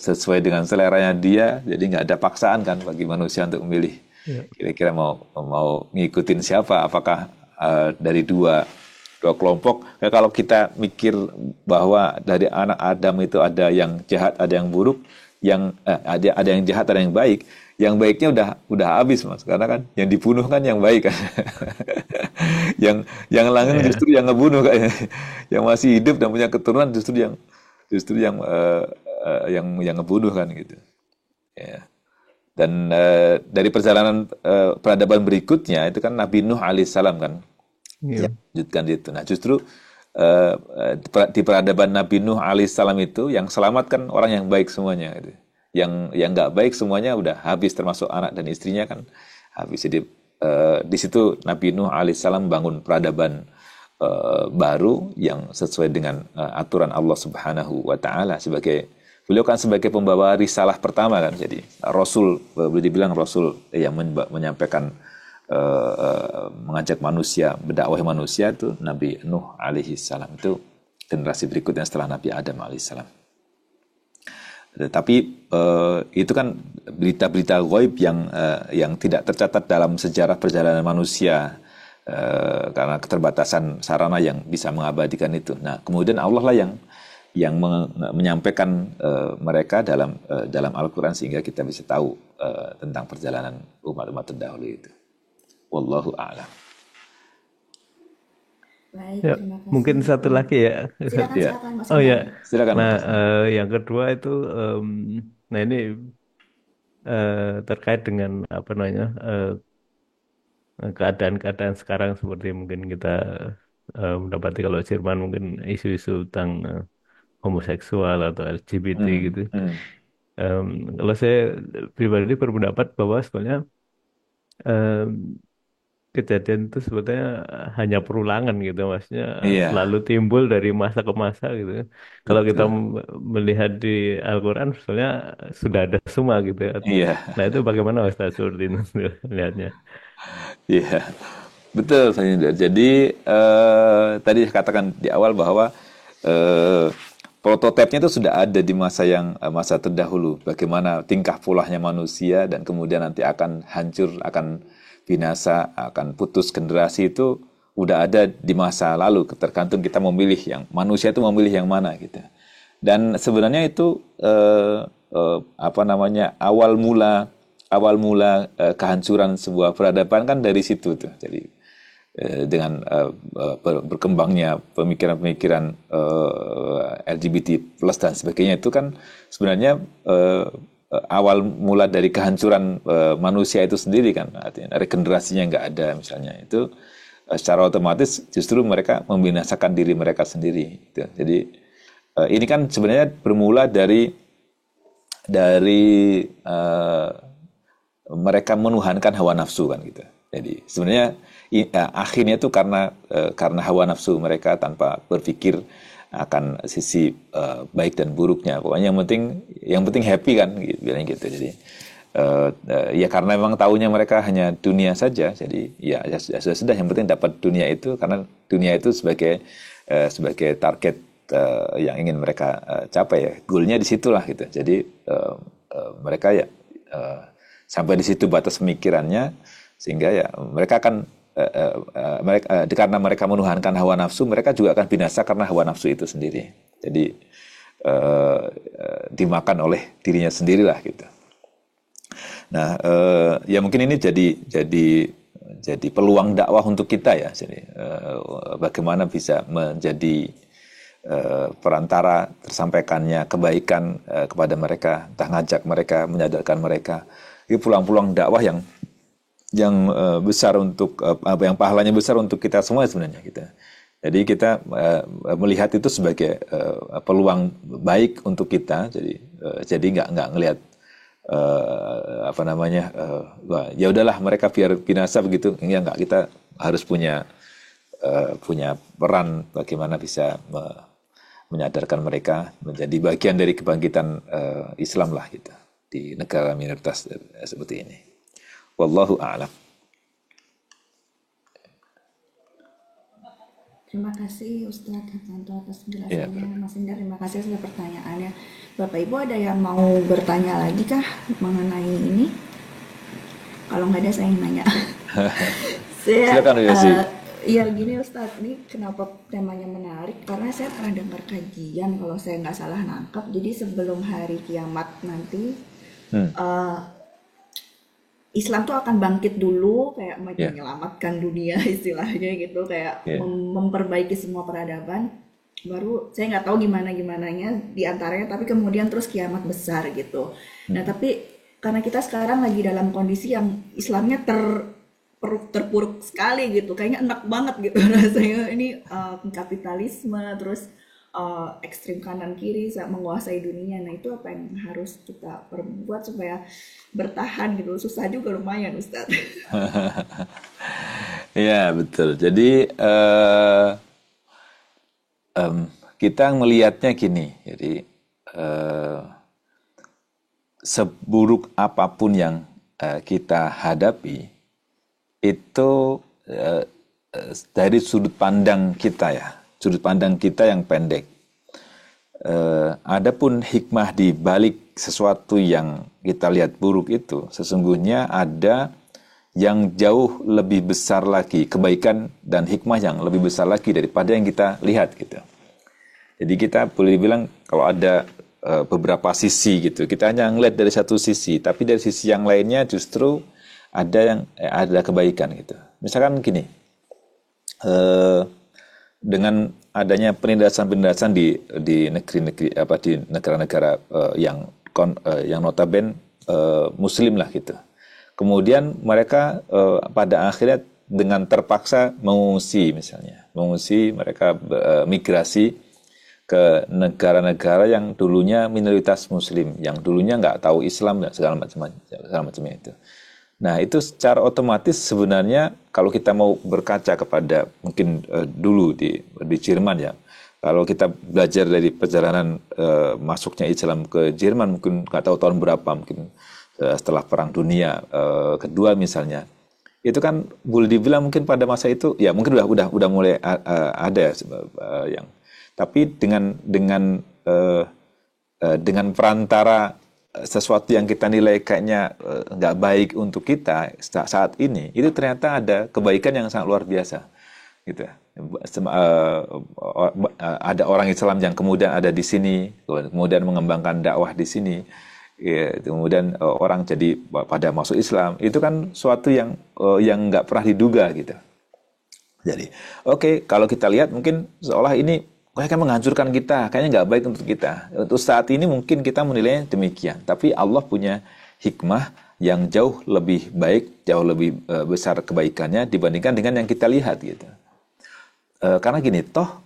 Speaker 2: sesuai dengan seleranya dia. Jadi nggak ada paksaan kan bagi manusia untuk memilih.
Speaker 3: ya,
Speaker 2: Kira-kira mau ngikutin siapa? Apakah dari dua kelompok? Kalau kita mikir bahwa dari anak Adam itu ada yang jahat, ada yang buruk, ada yang jahat, ada yang baik. Yang baiknya udah habis Mas, karena kan yang dibunuh kan yang baik kan. yang langgeng
Speaker 3: ya,
Speaker 2: justru yang ngebunuh kayaknya. Yang masih hidup dan punya keturunan justru yang ngebunuh kan gitu. Ya. Dan dari perjalanan peradaban berikutnya itu kan Nabi Nuh alaihissalam kan
Speaker 3: ya,
Speaker 2: yang lanjutkan itu. Nah justru di peradaban Nabi Nuh alaihissalam itu yang selamat kan orang yang baik semuanya gitu. Yang nggak baik semuanya udah habis, termasuk anak dan istrinya kan habis. Jadi di situ Nabi Nuh alaihissalam bangun peradaban baru yang sesuai dengan aturan Allah Subhanahu wa taala. Beliau kan sebagai pembawa risalah pertama kan. Jadi Rasul, boleh dibilang Rasul yang menyampaikan mengajak manusia, berdakwah manusia itu Nabi Nuh alaihi salam. Itu generasi berikutnya setelah Nabi Adam alaihi salam. Tapi itu kan berita-berita ghaib yang tidak tercatat dalam sejarah perjalanan manusia karena keterbatasan sarana yang bisa mengabadikan itu. Nah, kemudian Allah lah yang menyampaikan mereka dalam Al-Quran sehingga kita bisa tahu tentang perjalanan umat-umat terdahulu itu. Wallahu a'lam.
Speaker 1: Baik,
Speaker 3: ya.
Speaker 1: terima kasih.
Speaker 3: Mungkin satu lagi ya, Ustaz.
Speaker 1: Silakan,
Speaker 2: Ya,
Speaker 1: silakan Mas
Speaker 3: Oh ya,
Speaker 1: Indar.
Speaker 2: silakan
Speaker 3: nah
Speaker 2: Mas.
Speaker 3: yang kedua itu, nah ini terkait dengan apa namanya keadaan-keadaan sekarang seperti mungkin kita mendapati kalau Jerman mungkin isu-isu tentang homoseksual atau LGBT
Speaker 2: Hmm,
Speaker 3: gitu.
Speaker 2: hmm.
Speaker 3: Em, Kalau saya pribadi berpendapat bahwa sebenarnya em, kejadian itu sebetulnya hanya perulangan gitu, maksudnya
Speaker 2: Iya,
Speaker 3: selalu timbul dari masa ke masa gitu. Kalau kita
Speaker 2: betul.
Speaker 3: melihat di Al-Quran sebenarnya sudah ada semua gitu.
Speaker 2: Iya,
Speaker 3: Nah itu bagaimana Ustaz Surdin melihatnya?
Speaker 2: iya. Betul, Pak Indra. Jadi tadi saya katakan di awal bahwa eh, prototipenya itu sudah ada di masa terdahulu. Bagaimana tingkah polanya manusia dan kemudian nanti akan hancur, akan binasa, akan putus generasi itu udah ada di masa lalu. Tergantung kita memilih manusia itu memilih yang mana gitu. Dan sebenarnya itu apa namanya awal mula kehancuran sebuah peradaban kan dari situ tuh. Jadi dengan berkembangnya pemikiran-pemikiran LGBT plus dan sebagainya itu kan sebenarnya awal mula dari kehancuran manusia itu sendiri kan, artinya regenerasinya nggak ada misalnya itu secara otomatis justru mereka membinasakan diri mereka sendiri gitu. Jadi ini kan sebenarnya bermula dari dari mereka menuhankan hawa nafsu kan gitu. Jadi sebenarnya akhirnya itu karena hawa nafsu mereka tanpa berpikir akan sisi baik dan buruknya. Pokoknya yang penting happy kan gitu, bilang gitu. Jadi ya karena memang taunya mereka hanya dunia saja. Jadi ya sudah yang penting dapat dunia itu, karena dunia itu sebagai target yang ingin mereka capai ya. Goalnya di situlah gitu. Jadi mereka ya sampai di situ batas pemikirannya, sehingga ya mereka akan karena mereka menuhankan hawa nafsu, mereka juga akan binasa karena hawa nafsu itu sendiri. Jadi dimakan oleh dirinya sendirilah gitu. Nah, ya mungkin ini jadi peluang dakwah untuk kita ya. Jadi bagaimana bisa menjadi perantara tersampaikannya kebaikan kepada mereka, entah ngajak mereka, menyadarkan mereka. Ini peluang-peluang dakwah yang besar untuk yang pahalanya besar untuk kita semua sebenarnya kita. Jadi kita melihat itu sebagai peluang baik untuk kita. Jadi nggak ngelihat ya udahlah mereka biar binasa begitu. Ya nggak, kita harus punya peran bagaimana bisa menyadarkan mereka menjadi bagian dari kebangkitan Islam lah gitu di negara minoritas seperti ini. Wallahu a'lam.
Speaker 1: Terima kasih Ustadz Hartanto atas penjelasannya. Mas Indra, terima kasih atas pertanyaannya. Bapak Ibu ada yang mau bertanya lagi kah mengenai ini? Kalau nggak ada saya yang nanya.
Speaker 2: Silakan Yasi.
Speaker 1: Iya gini Ustadz, ini kenapa temanya menarik? Karena saya pernah dengar kajian, kalau saya nggak salah nangkap, jadi sebelum hari kiamat nanti Islam tuh akan bangkit dulu, kayak menyelamatkan dunia istilahnya gitu, kayak memperbaiki semua peradaban. Baru saya nggak tahu gimananya di antaranya, tapi kemudian terus kiamat besar gitu. Nah tapi karena kita sekarang lagi dalam kondisi yang Islamnya terpuruk sekali gitu, kayaknya enak banget gitu rasanya ini kapitalisme terus ekstrim kanan kiri menguasai dunia. Nah itu apa yang harus kita perbuat supaya bertahan gitu? Susah juga lumayan Ustadz.
Speaker 2: Ya betul. Jadi kita melihatnya gini. Jadi seburuk apapun yang kita hadapi itu dari sudut pandang kita ya. Sudut pandang kita yang pendek. Adapun hikmah di balik sesuatu yang kita lihat buruk itu, sesungguhnya ada yang jauh lebih besar lagi, kebaikan dan hikmah yang lebih besar lagi daripada yang kita lihat gitu. Jadi kita boleh bilang kalau ada beberapa sisi gitu, kita hanya ngeliat dari satu sisi, tapi dari sisi yang lainnya justru ada kebaikan gitu. Misalkan gini. Dengan adanya penindasan di negeri-negeri di negara-negara yang notabene muslim lah gitu. Kemudian mereka pada akhirnya dengan terpaksa mengungsi mereka migrasi ke negara-negara yang dulunya minoritas muslim, yang dulunya nggak tahu Islam dan segala macamnya itu. Nah itu secara otomatis sebenarnya kalau kita mau berkaca kepada mungkin dulu di Jerman ya, kalau kita belajar dari perjalanan masuknya Islam ke Jerman mungkin nggak tahu tahun berapa, mungkin setelah Perang Dunia Kedua misalnya, itu kan boleh dibilang mungkin pada masa itu ya mungkin udah mulai ada yang, tapi dengan perantara sesuatu yang kita nilai kayaknya nggak baik untuk kita saat ini, itu ternyata ada kebaikan yang sangat luar biasa gitu. Ada orang Islam yang kemudian ada di sini, kemudian mengembangkan dakwah di sini, ya, kemudian orang jadi pada masuk Islam, itu kan suatu yang nggak pernah diduga gitu. Jadi kalau kita lihat mungkin seolah ini kayaknya menghancurkan kita, kayaknya nggak baik untuk kita. Untuk saat ini mungkin kita menilainya demikian. Tapi Allah punya hikmah yang jauh lebih baik, jauh lebih besar kebaikannya dibandingkan dengan yang kita lihat gitu. Karena gini, toh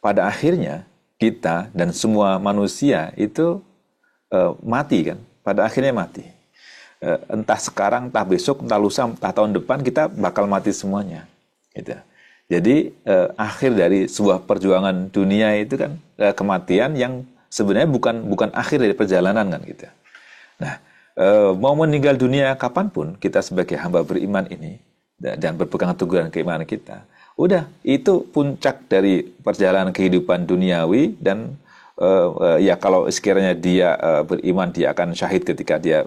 Speaker 2: pada akhirnya kita dan semua manusia itu mati kan, pada akhirnya mati. Entah sekarang, entah besok, entah lusa, entah tahun depan kita bakal mati semuanya. Gitu. Jadi akhir dari sebuah perjuangan dunia itu kan kematian yang sebenarnya bukan akhir dari perjalanan kan gitu. Nah, mau meninggal dunia kapanpun kita sebagai hamba beriman ini dan berpegang teguh dengan keimanan kita, udah itu puncak dari perjalanan kehidupan duniawi dan ya kalau sekiranya dia beriman dia akan syahid ketika dia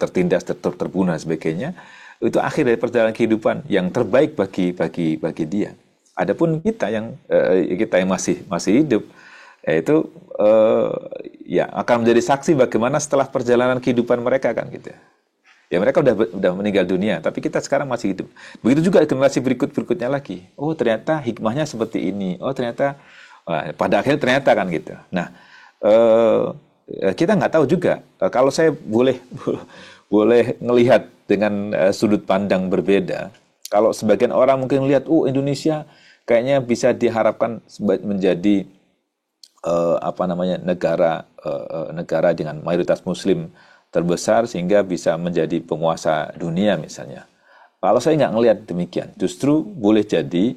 Speaker 2: tertindas, terbunuh dan sebagainya. Itu akhir dari perjalanan kehidupan yang terbaik bagi dia. Adapun kita yang masih hidup, yaitu ya akan menjadi saksi bagaimana setelah perjalanan kehidupan mereka kan gitu. Ya mereka udah meninggal dunia, tapi kita sekarang masih hidup. Begitu juga generasi berikutnya lagi. Oh ternyata hikmahnya seperti ini. Oh ternyata pada akhirnya ternyata kan gitu. Nah, kita nggak tahu juga. Kalau saya boleh ngelihat dengan sudut pandang berbeda. Kalau sebagian orang mungkin lihat, Indonesia kayaknya bisa diharapkan menjadi negara dengan mayoritas Muslim terbesar sehingga bisa menjadi penguasa dunia misalnya. Kalau saya nggak ngelihat demikian, justru boleh jadi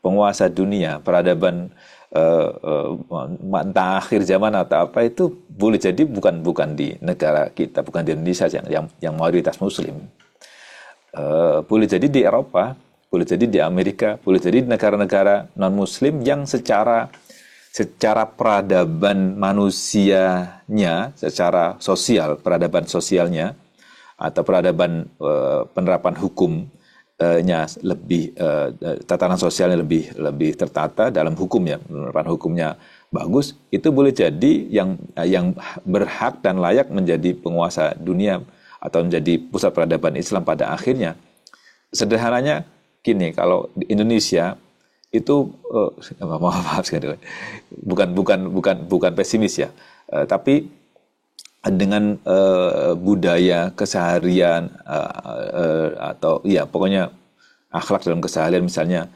Speaker 2: penguasa dunia, peradaban entah akhir zaman atau apa itu boleh jadi bukan di negara kita, bukan di Indonesia yang mayoritas Muslim. Boleh jadi di Eropa, boleh jadi di Amerika, boleh jadi di negara-negara non-Muslim yang secara peradaban manusianya, secara sosial, peradaban sosialnya atau peradaban penerapan hukum lebih tatanan sosialnya lebih tertata dalam hukumnya, penerapan hukumnya bagus, itu boleh jadi yang berhak dan layak menjadi penguasa dunia atau menjadi pusat peradaban Islam pada akhirnya. Sederhananya gini, kalau di Indonesia itu maaf sekali, bukan pesimis ya, tapi dengan budaya keseharian atau ya pokoknya akhlak dalam keseharian misalnya,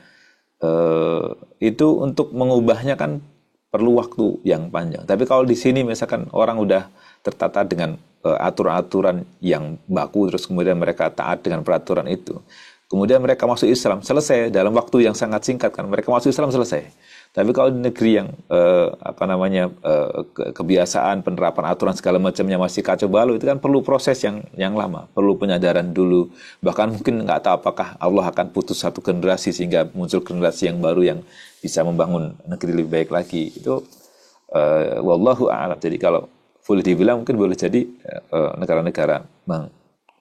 Speaker 2: itu untuk mengubahnya kan perlu waktu yang panjang. Tapi kalau di sini misalkan orang udah tertata dengan aturan-aturan yang baku, terus kemudian mereka taat dengan peraturan itu, kemudian mereka masuk Islam, selesai dalam waktu yang sangat singkat kan, mereka masuk Islam selesai. Tapi kalau di negeri yang kebiasaan penerapan aturan segala macamnya masih kacau balau, itu kan perlu proses yang lama, perlu penyadaran dulu. Bahkan mungkin nggak tahu apakah Allah akan putus satu generasi sehingga muncul generasi yang baru yang bisa membangun negeri lebih baik lagi. Itu wallahu a'lam. Jadi kalau boleh dibilang mungkin boleh jadi negara-negara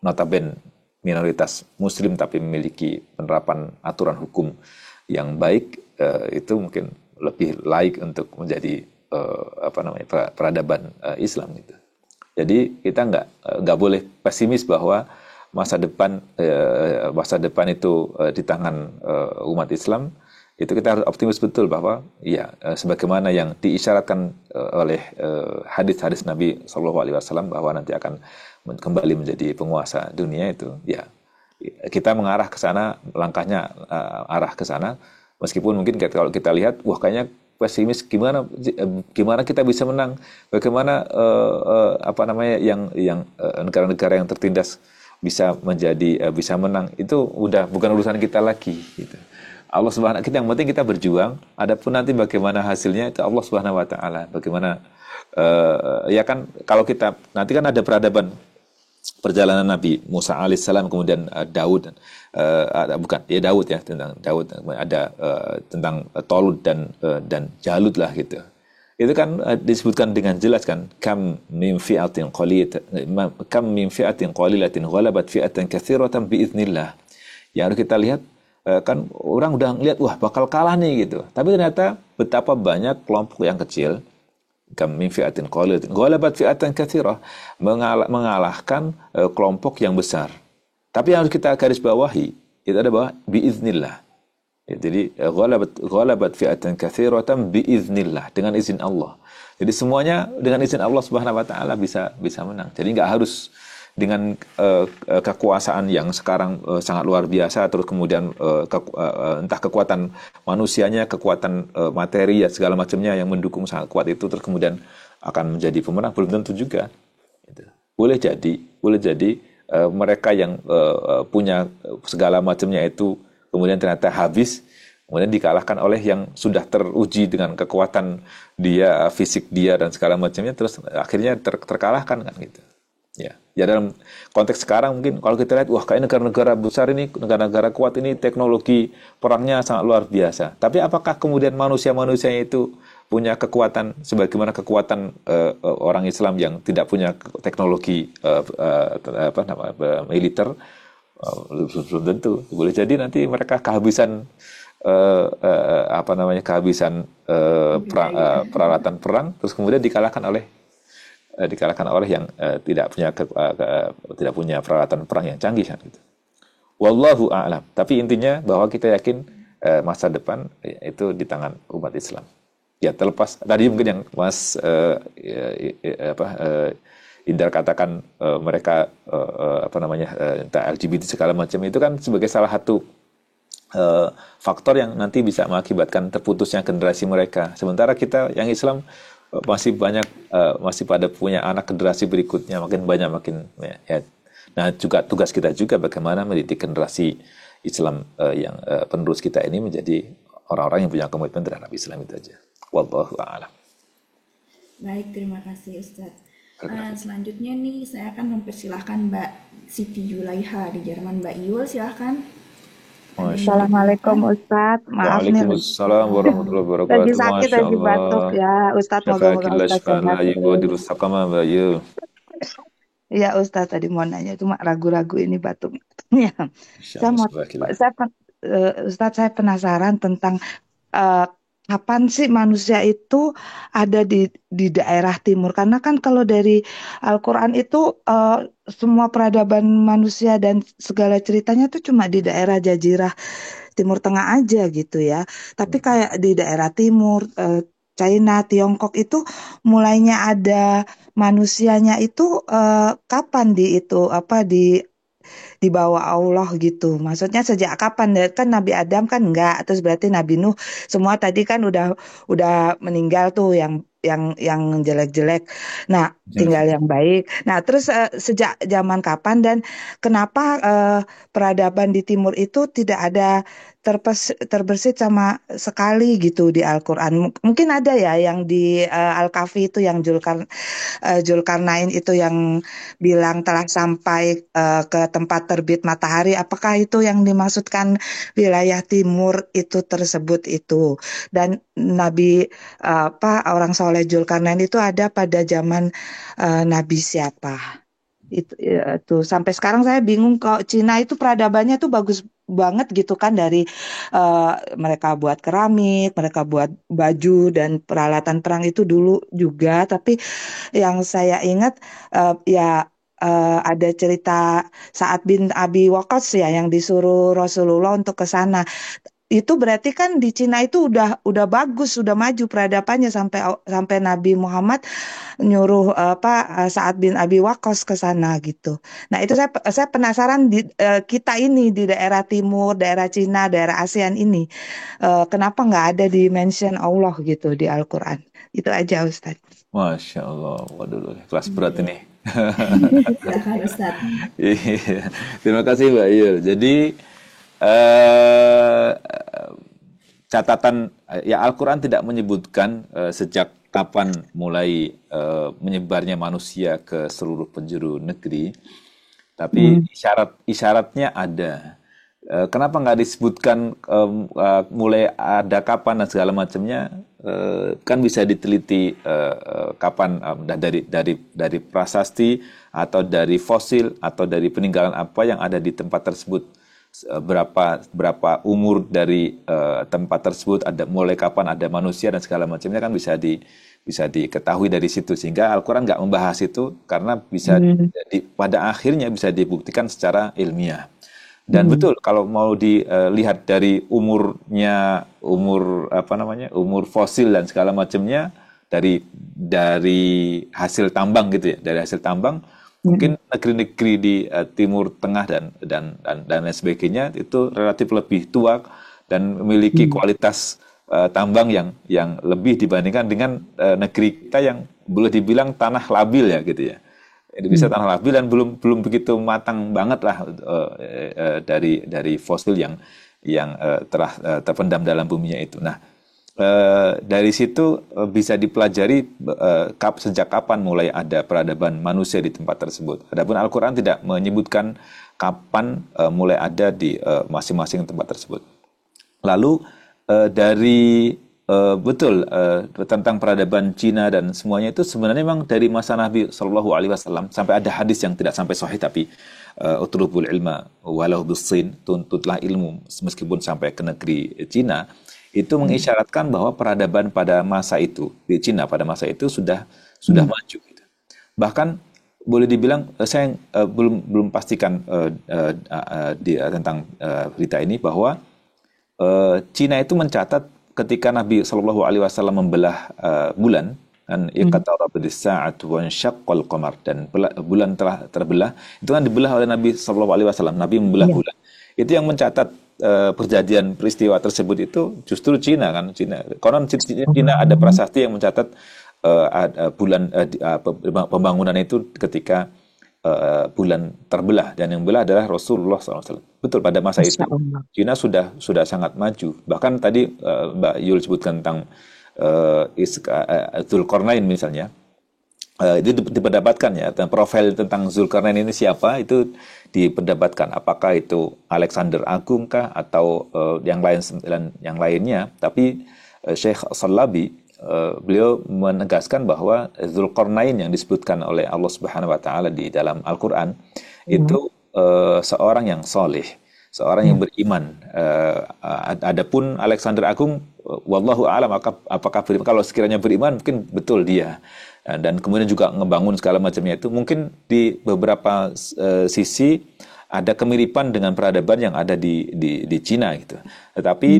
Speaker 2: notabene minoritas Muslim tapi memiliki penerapan aturan hukum yang baik, itu mungkin lebih laik untuk menjadi peradaban Islam gitu. Jadi kita nggak boleh pesimis bahwa masa depan itu di tangan umat Islam. Itu kita harus optimis betul bahwa ya sebagaimana yang diisyaratkan oleh hadis-hadis Nabi SAW bahwa nanti akan kembali menjadi penguasa dunia itu, ya kita mengarah ke sana, langkahnya arah ke sana. Meskipun mungkin kalau kita lihat, wah kayaknya pesimis, gimana kita bisa menang, bagaimana yang negara-negara yang tertindas bisa menang, itu udah bukan urusan kita lagi gitu. Allah Subhanahu kita yang penting kita berjuang, adapun nanti bagaimana hasilnya itu Allah Subhanahu wa taala. Bagaimana ya kan kalau kita nanti kan ada peradaban perjalanan Nabi Musa alaihissalam, kemudian Daud, Daud ya, tentang Daud, ada tentang Tolut dan Jalut lah gitu. Itu kan disebutkan dengan jelas kan, kam min fi'atin qalilatin ghalabat fi'atan katsiratan biiznillah. Yang harus kita lihat kan orang udah ngelihat wah bakal kalah nih gitu. Tapi ternyata betapa banyak kelompok yang kecil, kam min fi'atin qalilatin ghalabat fi'atan katsirah, mengalahkan kelompok yang besar. Tapi yang harus kita garis bawahi itu ada bahwa biiznillah. Ya, jadi ghalabat fi'atan katsiratan biiznillah, dengan izin Allah. Jadi semuanya dengan izin Allah Subhanahu wa taala bisa menang. Jadi nggak harus dengan kekuasaan yang sekarang sangat luar biasa, terus kemudian entah kekuatan manusianya, kekuatan materi ya segala macamnya yang mendukung sangat kuat itu, terus kemudian akan menjadi pemenang, belum tentu juga. Gitu. Boleh jadi mereka yang punya segala macamnya itu kemudian ternyata habis, kemudian dikalahkan oleh yang sudah teruji dengan kekuatan dia, fisik dia dan segala macamnya, terus akhirnya terkalahkan kan gitu. Ya dalam konteks sekarang mungkin kalau kita lihat, wah kayak negara-negara besar ini, negara-negara kuat ini teknologi perangnya sangat luar biasa. Tapi apakah kemudian manusia-manusianya itu punya kekuatan sebagaimana kekuatan orang Islam yang tidak punya teknologi militer? Belum tentu. Boleh jadi nanti mereka kehabisan peralatan perang, terus kemudian dikalahkan oleh yang tidak punya peralatan perang yang canggih kan gitu. Wallahu a'lam. Tapi intinya bahwa kita yakin masa depan itu di tangan umat Islam. Ya terlepas tadi mungkin yang Mas Indar katakan mereka LGBT segala macam itu kan sebagai salah satu faktor yang nanti bisa mengakibatkan terputusnya generasi mereka. Sementara kita yang Islam masih pada punya anak generasi berikutnya, makin banyak ya. Nah juga tugas kita juga bagaimana mendidik generasi Islam yang penerus kita ini menjadi orang-orang yang punya komitmen terhadap Islam itu aja. Wallahu a'lam.
Speaker 1: Baik, terima kasih Ustadz. Selanjutnya nih saya akan mempersilahkan Mbak Siti Julaiha di Jerman. Mbak Yul, silahkan.
Speaker 4: Assalamualaikum Ustadz, maaf nih.
Speaker 2: Waalaikumsalam warahmatullahi wabarakatuh.
Speaker 4: Lagi sakit, lagi batuk ya Ustadz, moga-moga Ustadz sehat. Iya Ustadz, tadi mau nanya cuma ragu-ragu ini batuk. Ya, Ustadz saya penasaran tentang kapan sih manusia itu ada di daerah timur? Karena kan kalau dari Al-Quran itu semua peradaban manusia dan segala ceritanya tuh cuma di daerah Jazirah Timur Tengah aja gitu ya. Tapi kayak di daerah timur, China, Tiongkok itu mulainya ada manusianya itu kapan di bawah Allah gitu. Maksudnya sejak kapan? Kan Nabi Adam kan enggak, terus berarti Nabi Nuh semua tadi kan udah meninggal tuh yang jelek-jelek. Nah, tinggal yang baik. Nah, terus sejak zaman kapan dan kenapa peradaban di timur itu tidak ada terbersit sama sekali gitu di Al-Qur'an. Mungkin ada ya yang di Al-Kahfi itu yang Zulkarnain itu yang bilang telah sampai ke tempat terbit matahari. Apakah itu yang dimaksudkan wilayah timur itu tersebut itu? Dan Nabi orang soleh Zulkarnain itu ada pada zaman Nabi siapa? Itu sampai sekarang saya bingung, kok Cina itu peradabannya tuh bagus banget gitu kan, dari mereka buat keramik, mereka buat baju dan peralatan perang itu dulu juga. Tapi yang saya ingat ada cerita Sa'ad bin Abi Waqqas ya yang disuruh Rasulullah untuk ke sana. Itu berarti kan di Cina itu udah bagus, sudah maju peradabannya sampai Nabi Muhammad nyuruh Sa'ad bin Abi Waqqas ke sana gitu. Nah, itu saya penasaran di kita ini di daerah timur, daerah Cina, daerah ASEAN ini kenapa nggak ada di mention Allah gitu di Al-Qur'an. Itu aja Ustaz.
Speaker 2: Masya Allah, waduh, kelas berat ini.
Speaker 1: Silakan Ustaz.
Speaker 2: Terima kasih Mbak Yul. Jadi catatan ya Al-Quran tidak menyebutkan sejak kapan mulai menyebarnya manusia ke seluruh penjuru negeri, tapi isyaratnya ada. Kenapa nggak disebutkan mulai ada kapan dan segala macamnya? Kan bisa diteliti kapan dari prasasti atau dari fosil atau dari peninggalan apa yang ada di tempat tersebut, berapa umur dari tempat tersebut, ada mulai kapan ada manusia dan segala macamnya kan bisa diketahui dari situ, sehingga Al-Quran nggak membahas itu karena bisa pada akhirnya bisa dibuktikan secara ilmiah. Dan betul kalau mau dilihat dari umur fosil dan segala macamnya dari hasil tambang gitu ya, dari hasil tambang mungkin negeri-negeri di Timur Tengah dan lain sebagainya itu relatif lebih tua dan memiliki kualitas tambang yang lebih dibandingkan dengan negeri kita yang boleh dibilang tanah labil ya gitu ya. Indonesia tanah labil dan belum begitu matang banget lah dari fosil yang telah terpendam dalam buminya itu. Nah, dari situ bisa dipelajari sejak kapan mulai ada peradaban manusia di tempat tersebut. Adapun Al-Quran tidak menyebutkan kapan mulai ada di masing-masing tempat tersebut. Lalu dari betul tentang peradaban Cina dan semuanya itu sebenarnya memang dari masa Nabi Shallallahu Alaihi Wasallam sampai ada hadis yang tidak sampai sahih tapi utlubul ilma walau bisin, tuntutlah ilmu meskipun sampai ke negeri Cina, itu mengisyaratkan bahwa peradaban pada masa itu di Cina pada masa itu sudah maju gitu. Bahkan boleh dibilang saya belum pastikan tentang berita ini bahwa Cina itu mencatat ketika Nabi Shallallahu Alaihi Wasallam membelah bulan dan iqtarabis sa'atu wa insyaqqal qamar dan bulan telah terbelah, itu kan dibelah oleh Nabi Shallallahu Alaihi Wasallam. Nabi membelah bulan. Itu yang mencatat perjanjian peristiwa tersebut itu justru Cina kan. Konon Cina ada prasasti yang mencatat pembangunan itu ketika bulan terbelah dan yang belah adalah Rasulullah SAW. Betul pada masa itu Cina sudah sangat maju. Bahkan tadi Mbak Yul sebutkan tentang Zulkarnain misalnya. Itu diperdapatkan ya, profil tentang Zulkarnain ini siapa itu diperdapatkan. Apakah itu Alexander Agung kah atau yang lainnya? Tapi Syekh Salabi beliau menegaskan bahwa Zulkarnain yang disebutkan oleh Allah Subhanahu wa taala di dalam Al-Qur'an itu seorang yang soleh, seorang yang beriman. Adapun Alexander Agung wallahu a'lam apakah beriman, kalau sekiranya beriman mungkin betul dia. Dan kemudian juga ngebangun segala macamnya itu mungkin di beberapa sisi ada kemiripan dengan peradaban yang ada di Cina gitu. Tetapi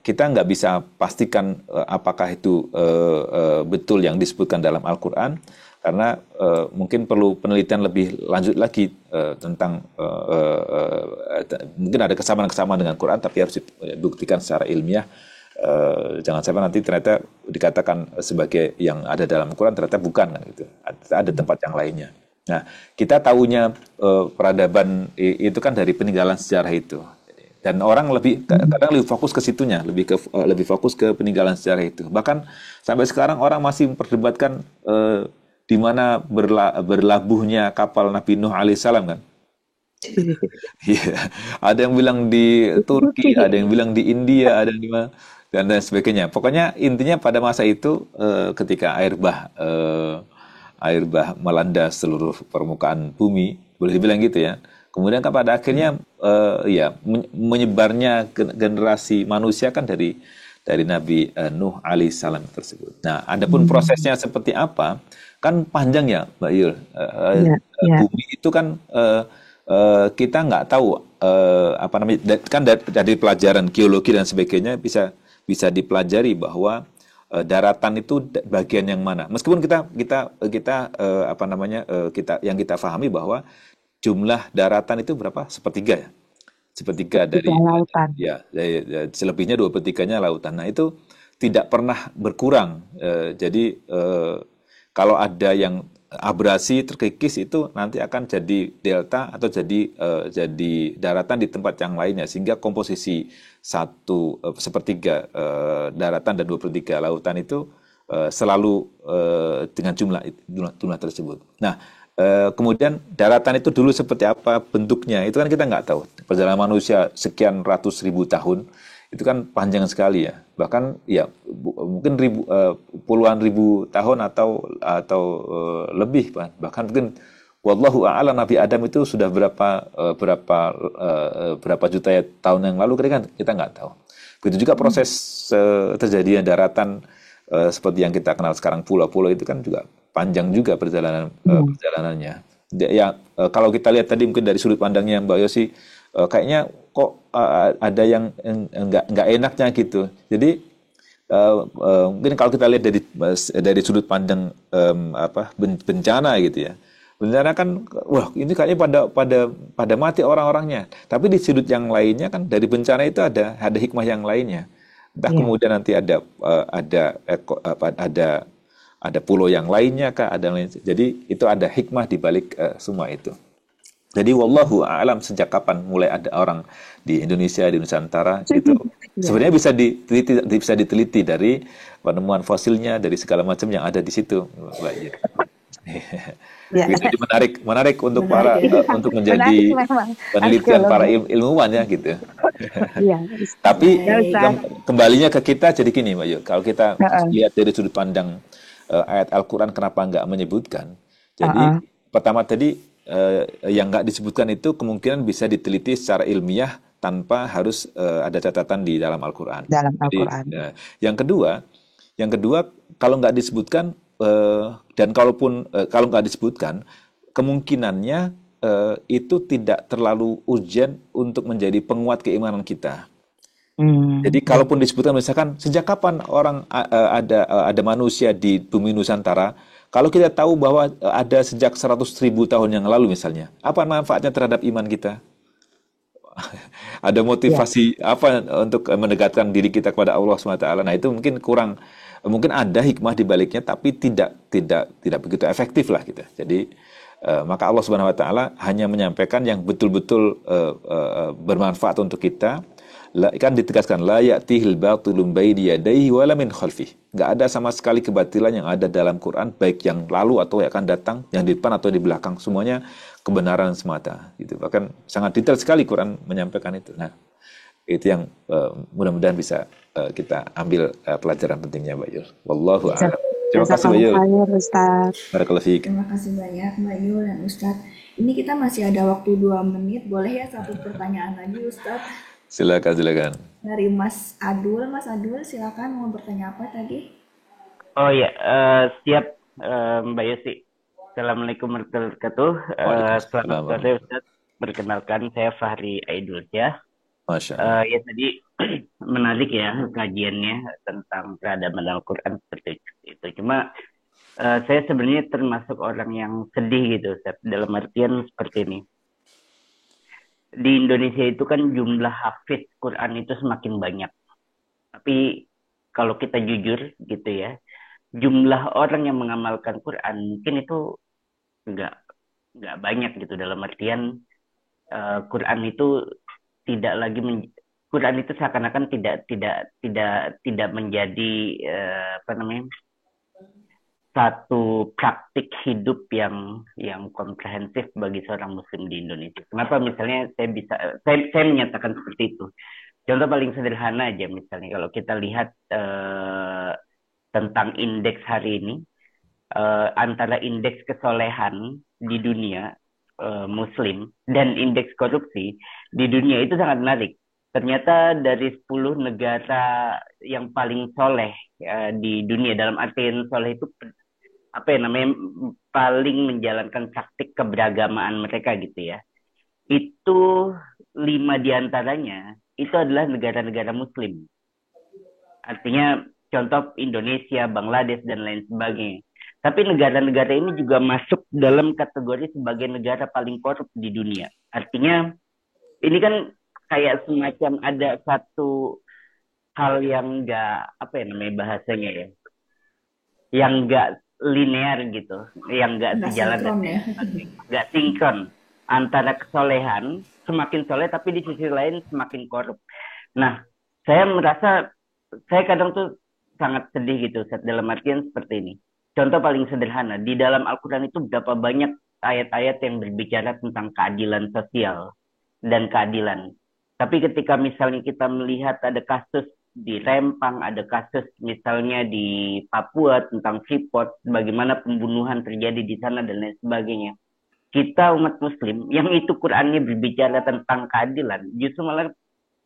Speaker 2: kita nggak bisa pastikan apakah itu betul yang disebutkan dalam Al-Quran karena mungkin perlu penelitian lebih lanjut lagi tentang mungkin ada kesamaan dengan Quran tapi harus dibuktikan secara ilmiah. Jangan sampai nanti ternyata dikatakan sebagai yang ada dalam Quran ternyata bukan kan, gitu. Ada tempat yang lainnya. Nah, kita tahunya peradaban itu kan dari peninggalan sejarah itu. Dan orang kadang lebih fokus ke situnya, lebih fokus ke peninggalan sejarah itu. Bahkan sampai sekarang orang masih memperdebatkan di mana berlabuhnya kapal Nabi Nuh alaihissalam kan. Iya, ada yang bilang di Turki, ada yang bilang di India, ada yang di mana dan sebagainya. Pokoknya intinya pada masa itu ketika air bah melanda seluruh permukaan bumi, boleh dibilang gitu ya. Kemudian kan pada akhirnya menyebarnya generasi manusia kan dari Nabi Nuh alaihissalam tersebut. Nah, adapun prosesnya seperti apa kan panjang ya, Mbak Yul. Bumi itu kan kita nggak tahu apa namanya kan dari pelajaran geologi dan sebagainya bisa dipelajari bahwa daratan itu bagian yang mana. Meskipun kita apa namanya yang kita pahami bahwa jumlah daratan itu berapa? Sepertiga ya. Sepertiga dari lautan. Selebihnya 2/3-nya lautan. Nah, itu tidak pernah berkurang. Jadi kalau ada yang abrasi terkikis itu nanti akan jadi delta atau jadi daratan di tempat yang lainnya sehingga komposisi 1/3 daratan dan 2/3 lautan itu selalu dengan jumlah tersebut. Nah, kemudian daratan itu dulu seperti apa bentuknya itu kan kita nggak tahu. Perjalanan manusia sekian ratus ribu tahun itu kan panjang sekali ya. Bahkan ya mungkin puluhan ribu tahun atau lebih bahkan mungkin wallahu a'lam Nabi Adam itu sudah berapa juta tahun yang lalu kan kita nggak tahu. Begitu juga proses terjadinya daratan seperti yang kita kenal sekarang pulau-pulau itu kan juga panjang juga perjalanannya. Ya kalau kita lihat tadi mungkin dari sudut pandangnya Mbak Yosi kayaknya kok ada yang nggak enaknya gitu. Jadi mungkin kalau kita lihat dari sudut pandang bencana gitu ya. Bencana kan wah ini kayaknya pada mati orang-orangnya. Tapi di sudut yang lainnya kan dari bencana itu ada hikmah yang lainnya. Entah
Speaker 4: Iya.
Speaker 2: kemudian nanti ada pulau yang lainnya kah, ada lain. Jadi itu ada hikmah di balik semua itu. Jadi wallahu a'lam sejak kapan mulai ada orang di Indonesia, di Nusantara itu
Speaker 4: Iya.
Speaker 2: sebenarnya bisa diteliti dari penemuan fosilnya, dari segala macam yang ada di situ, Mbak Yu.
Speaker 4: Iya.
Speaker 2: Gitu. Jadi menarik untuk
Speaker 1: Menarik ya.
Speaker 2: untuk
Speaker 4: Menarik
Speaker 2: menjadi
Speaker 4: memang
Speaker 2: penelitian para
Speaker 4: arkeologi.
Speaker 2: ilmuwan ya gitu.
Speaker 4: Iya.
Speaker 2: Tapi
Speaker 4: Ya
Speaker 1: Baik.
Speaker 4: Ustaz.
Speaker 2: kembalinya ke kita jadi gini, Mbak Yu. Kalau kita
Speaker 4: Heeh.
Speaker 2: lihat dari sudut pandang ayat Al-Quran kenapa nggak menyebutkan? Jadi
Speaker 4: Heeh.
Speaker 2: pertama tadi yang nggak disebutkan itu kemungkinan bisa diteliti secara ilmiah tanpa harus ada catatan di dalam Al-Quran.
Speaker 4: Dalam
Speaker 2: Jadi
Speaker 4: Al-Quran.
Speaker 2: yang kedua kalau nggak disebutkan dan kalau nggak disebutkan kemungkinannya itu tidak terlalu urgent untuk menjadi penguat keimanan kita. Jadi
Speaker 4: Ya.
Speaker 2: kalaupun disebutkan misalkan sejak kapan orang ada manusia di bumi Nusantara, kalau kita tahu bahwa ada sejak 100.000 tahun yang lalu misalnya, apa manfaatnya terhadap iman kita? Ada
Speaker 4: Ya.
Speaker 2: motivasi apa untuk mendekatkan diri kita kepada Allah SWT? Nah itu mungkin ada hikmah di baliknya, tapi tidak begitu efektif lah gitu. Jadi maka Allah Subhanahu Wa Taala hanya menyampaikan yang betul-betul bermanfaat untuk kita. Kan ditegaskan la ya'tihil batilum baini yadayhi wala min khalfih. Enggak ada sama sekali kebatilan yang ada dalam Quran, baik yang lalu atau yang akan datang, yang di depan atau di belakang, semuanya kebenaran semata gitu. Bahkan sangat detail sekali Quran menyampaikan itu. Nah, itu yang mudah-mudahan bisa kita ambil pelajaran pentingnya, Mbak Yul. Wallahu a'lam. Terima kasih, Mbak Yul.
Speaker 4: Jazakallah khair Ustaz.
Speaker 2: Barakallahu fiik.
Speaker 1: Terima kasih banyak Mbak Yul dan Ustadz. Ini kita masih ada waktu 2 menit. Boleh ya satu pertanyaan lagi Ustadz?
Speaker 2: Silakan.
Speaker 1: Dari Mas Adul. Mas Adul silakan mau bertanya apa tadi?
Speaker 5: Oh ya, siap Mbak Yosi. Assalamualaikum warahmatullahi wabarakatuh. Selamat
Speaker 2: Waalaikumsalam.
Speaker 5: sore Ustaz. Perkenalkan saya Fahri Aidul ya.
Speaker 2: Masya Allah.
Speaker 5: Ya tadi menarik ya kajiannya tentang peradaban Al-Quran seperti itu. Cuma saya sebenarnya termasuk orang yang sedih gitu Ustaz. Dalam artian seperti ini. Di Indonesia itu kan jumlah hafiz Quran itu semakin banyak. Tapi kalau kita jujur gitu ya, jumlah orang yang mengamalkan Quran mungkin itu nggak banyak gitu, dalam artian Quran itu tidak lagi Quran itu seakan-akan tidak menjadi apa namanya, satu praktik hidup yang komprehensif bagi seorang muslim di Indonesia. Kenapa misalnya saya menyatakan seperti itu? Contoh paling sederhana aja, misalnya kalau kita lihat tentang indeks hari ini, antara indeks kesolehan di dunia muslim dan indeks korupsi di dunia itu sangat menarik. Ternyata dari 10 negara yang paling soleh di dunia, dalam artian soleh itu apa ya namanya, paling menjalankan praktik keberagamaan mereka gitu ya, itu 5 diantaranya itu adalah negara-negara muslim. Artinya contoh Indonesia, Bangladesh, dan lain sebagainya. Tapi negara-negara ini juga masuk dalam kategori sebagai negara paling korup di dunia. Artinya ini kan kayak semacam ada satu hal yang nggak, apa ya namanya bahasanya ya, yang nggak linear gitu, yang nggak sejalan, nggak sinkron antara kesolehan, semakin soleh tapi di sisi lain semakin korup. Nah, saya merasa saya kadang tuh sangat sedih gitu dalam artian seperti ini. Contoh paling sederhana, di dalam Al-Quran itu berapa banyak ayat-ayat yang berbicara tentang keadilan sosial dan keadilan. Tapi ketika misalnya kita melihat ada kasus di Rempang, ada kasus misalnya di Papua tentang Freeport, bagaimana pembunuhan terjadi di sana dan lain sebagainya. Kita umat muslim yang itu Qurannya berbicara tentang keadilan, justru malah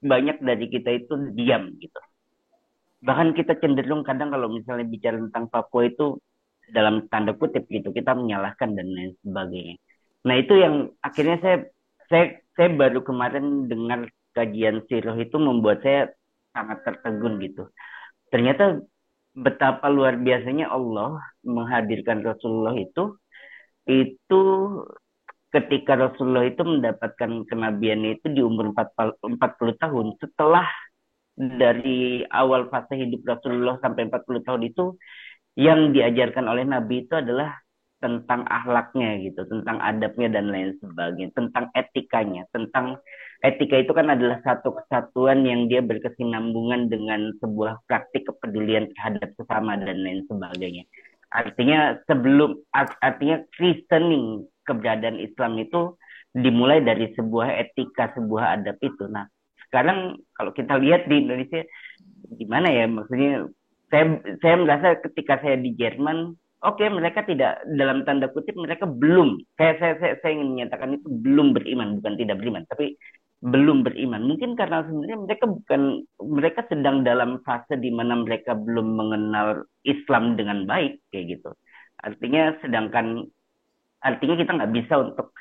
Speaker 5: banyak dari kita itu diam gitu. Bahkan kita cenderung kadang kalau misalnya bicara tentang Papua itu dalam tanda kutip gitu, kita menyalahkan dan lain sebagainya. Nah itu yang akhirnya saya baru kemarin dengar kajian Sirah itu membuat saya sangat tertegun gitu. Ternyata betapa luar biasanya Allah menghadirkan Rasulullah itu ketika Rasulullah itu mendapatkan kenabian itu di umur 40 tahun setelah dari awal fase hidup Rasulullah sampai 40 tahun itu yang diajarkan oleh Nabi itu adalah tentang akhlaknya gitu, tentang adabnya dan lain sebagainya, tentang etikanya, tentang etika itu kan adalah satu kesatuan yang dia berkesinambungan dengan sebuah praktik kepedulian terhadap sesama dan lain sebagainya. Artinya artinya Kristening keberadaan Islam itu dimulai dari sebuah etika, sebuah adab itu. Nah, sekarang kalau kita lihat di Indonesia gimana ya, maksudnya saya merasa ketika saya di Jerman, oke, mereka tidak, dalam tanda kutip mereka belum, saya ingin menyatakan itu belum beriman, bukan tidak beriman, tapi belum beriman. Mungkin karena sebenarnya mereka sedang dalam fase di mana mereka belum mengenal Islam dengan baik kayak gitu. Artinya kita nggak bisa untuk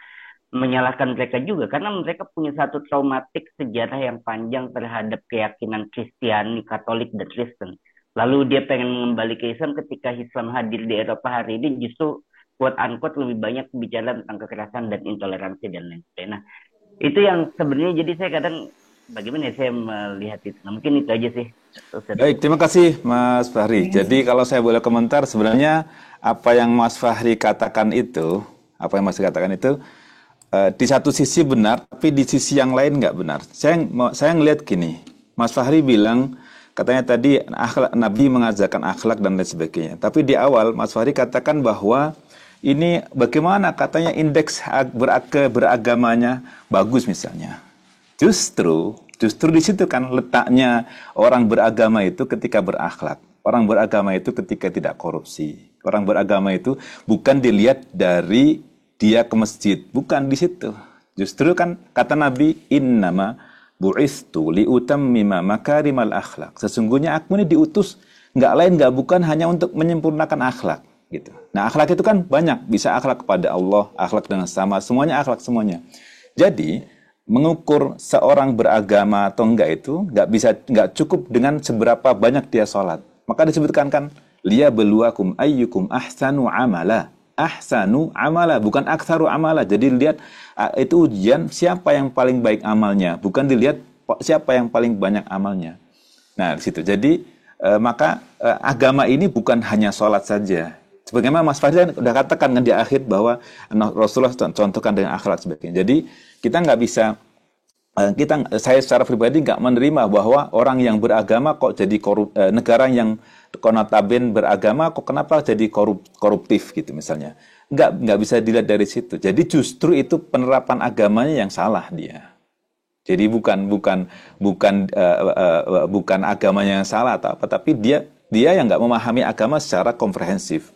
Speaker 5: menyalahkan mereka juga karena mereka punya satu traumatik sejarah yang panjang terhadap keyakinan Kristiani, Katolik, dan Kristen. Lalu dia pengen mengembali ke Islam ketika Islam hadir di Eropa hari ini justru quote unquote lebih banyak bicara tentang kekerasan dan intoleransi dan lain sebagainya. Nah, itu yang sebenarnya jadi saya kadang bagaimana ya saya melihat itu. Nah, mungkin itu aja sih.
Speaker 2: Baik, terima kasih Mas Fahri. Jadi kalau saya boleh komentar, sebenarnya apa yang Mas Fahri katakan itu, di satu sisi benar, tapi di sisi yang lain nggak benar. Saya ngelihat gini, Mas Fahri bilang, katanya tadi Nabi mengajarkan akhlak dan lain sebagainya. Tapi di awal Mas Fahri katakan bahwa ini bagaimana katanya indeks beragamanya bagus misalnya. Justru di situ kan letaknya orang beragama itu ketika berakhlak. Orang beragama itu ketika tidak korupsi. Orang beragama itu bukan dilihat dari dia ke masjid, bukan di situ. Justru kan kata Nabi, innama bu'istu liutammima makarimal akhlak. Sesungguhnya aku ini diutus nggak bukan hanya untuk menyempurnakan akhlak gitu. Nah, akhlak itu kan banyak, bisa akhlak kepada Allah, akhlak dengan sama, semuanya akhlak semuanya. Jadi mengukur seorang beragama atau enggak itu nggak cukup dengan seberapa banyak dia sholat. Maka disebutkan kan liyabluwakum ayyukum ahsanu amala. Ahsanu amala, bukan aktsaru amala. Jadi lihat itu ujian siapa yang paling baik amalnya, bukan dilihat siapa yang paling banyak amalnya. Nah, di situ. Jadi maka agama ini bukan hanya sholat saja. Sebagaimana Mas Fahri sudah katakan di akhir bahwa Rasulullah contohkan dengan akhlak sebagainya. Jadi kita nggak bisa saya secara pribadi nggak menerima bahwa orang yang beragama kok jadi negara yang konotaben beragama kok kenapa jadi koruptif gitu misalnya. Nggak bisa dilihat dari situ. Jadi justru itu penerapan agamanya yang salah dia. Jadi bukan agamanya yang salah atau apa, tapi dia yang nggak memahami agama secara komprehensif.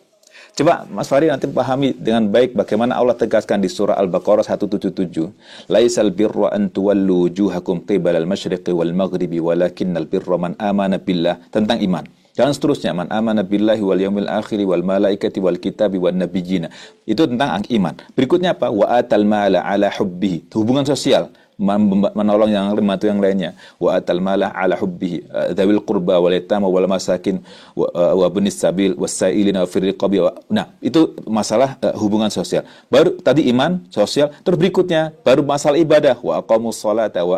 Speaker 2: Coba Mas Fahri nanti pahami dengan baik bagaimana Allah tegaskan di surah Al-Baqarah 177. Laisal birra an tuwallu wujuhakum qibalal masyriqi wal maghribi walakinnal birra man amana billah, tentang iman. Dan seterusnya, man amana billahi wal yaumil akhir wal malaikati wal kitabi wan nabiyyin. Itu tentang iman. Berikutnya apa? Wa atal mala ala hubbihi. Hubungan sosial, menolong yang membantu yang lainnya. Wa atal mala ala hubbihi dzawil qurba wal yatama wal masakin wa ibnis sabil wasailina fir riqabi. Nah, itu masalah hubungan sosial. Baru tadi iman, sosial, terus berikutnya baru masalah ibadah. Wa aqamus salata wa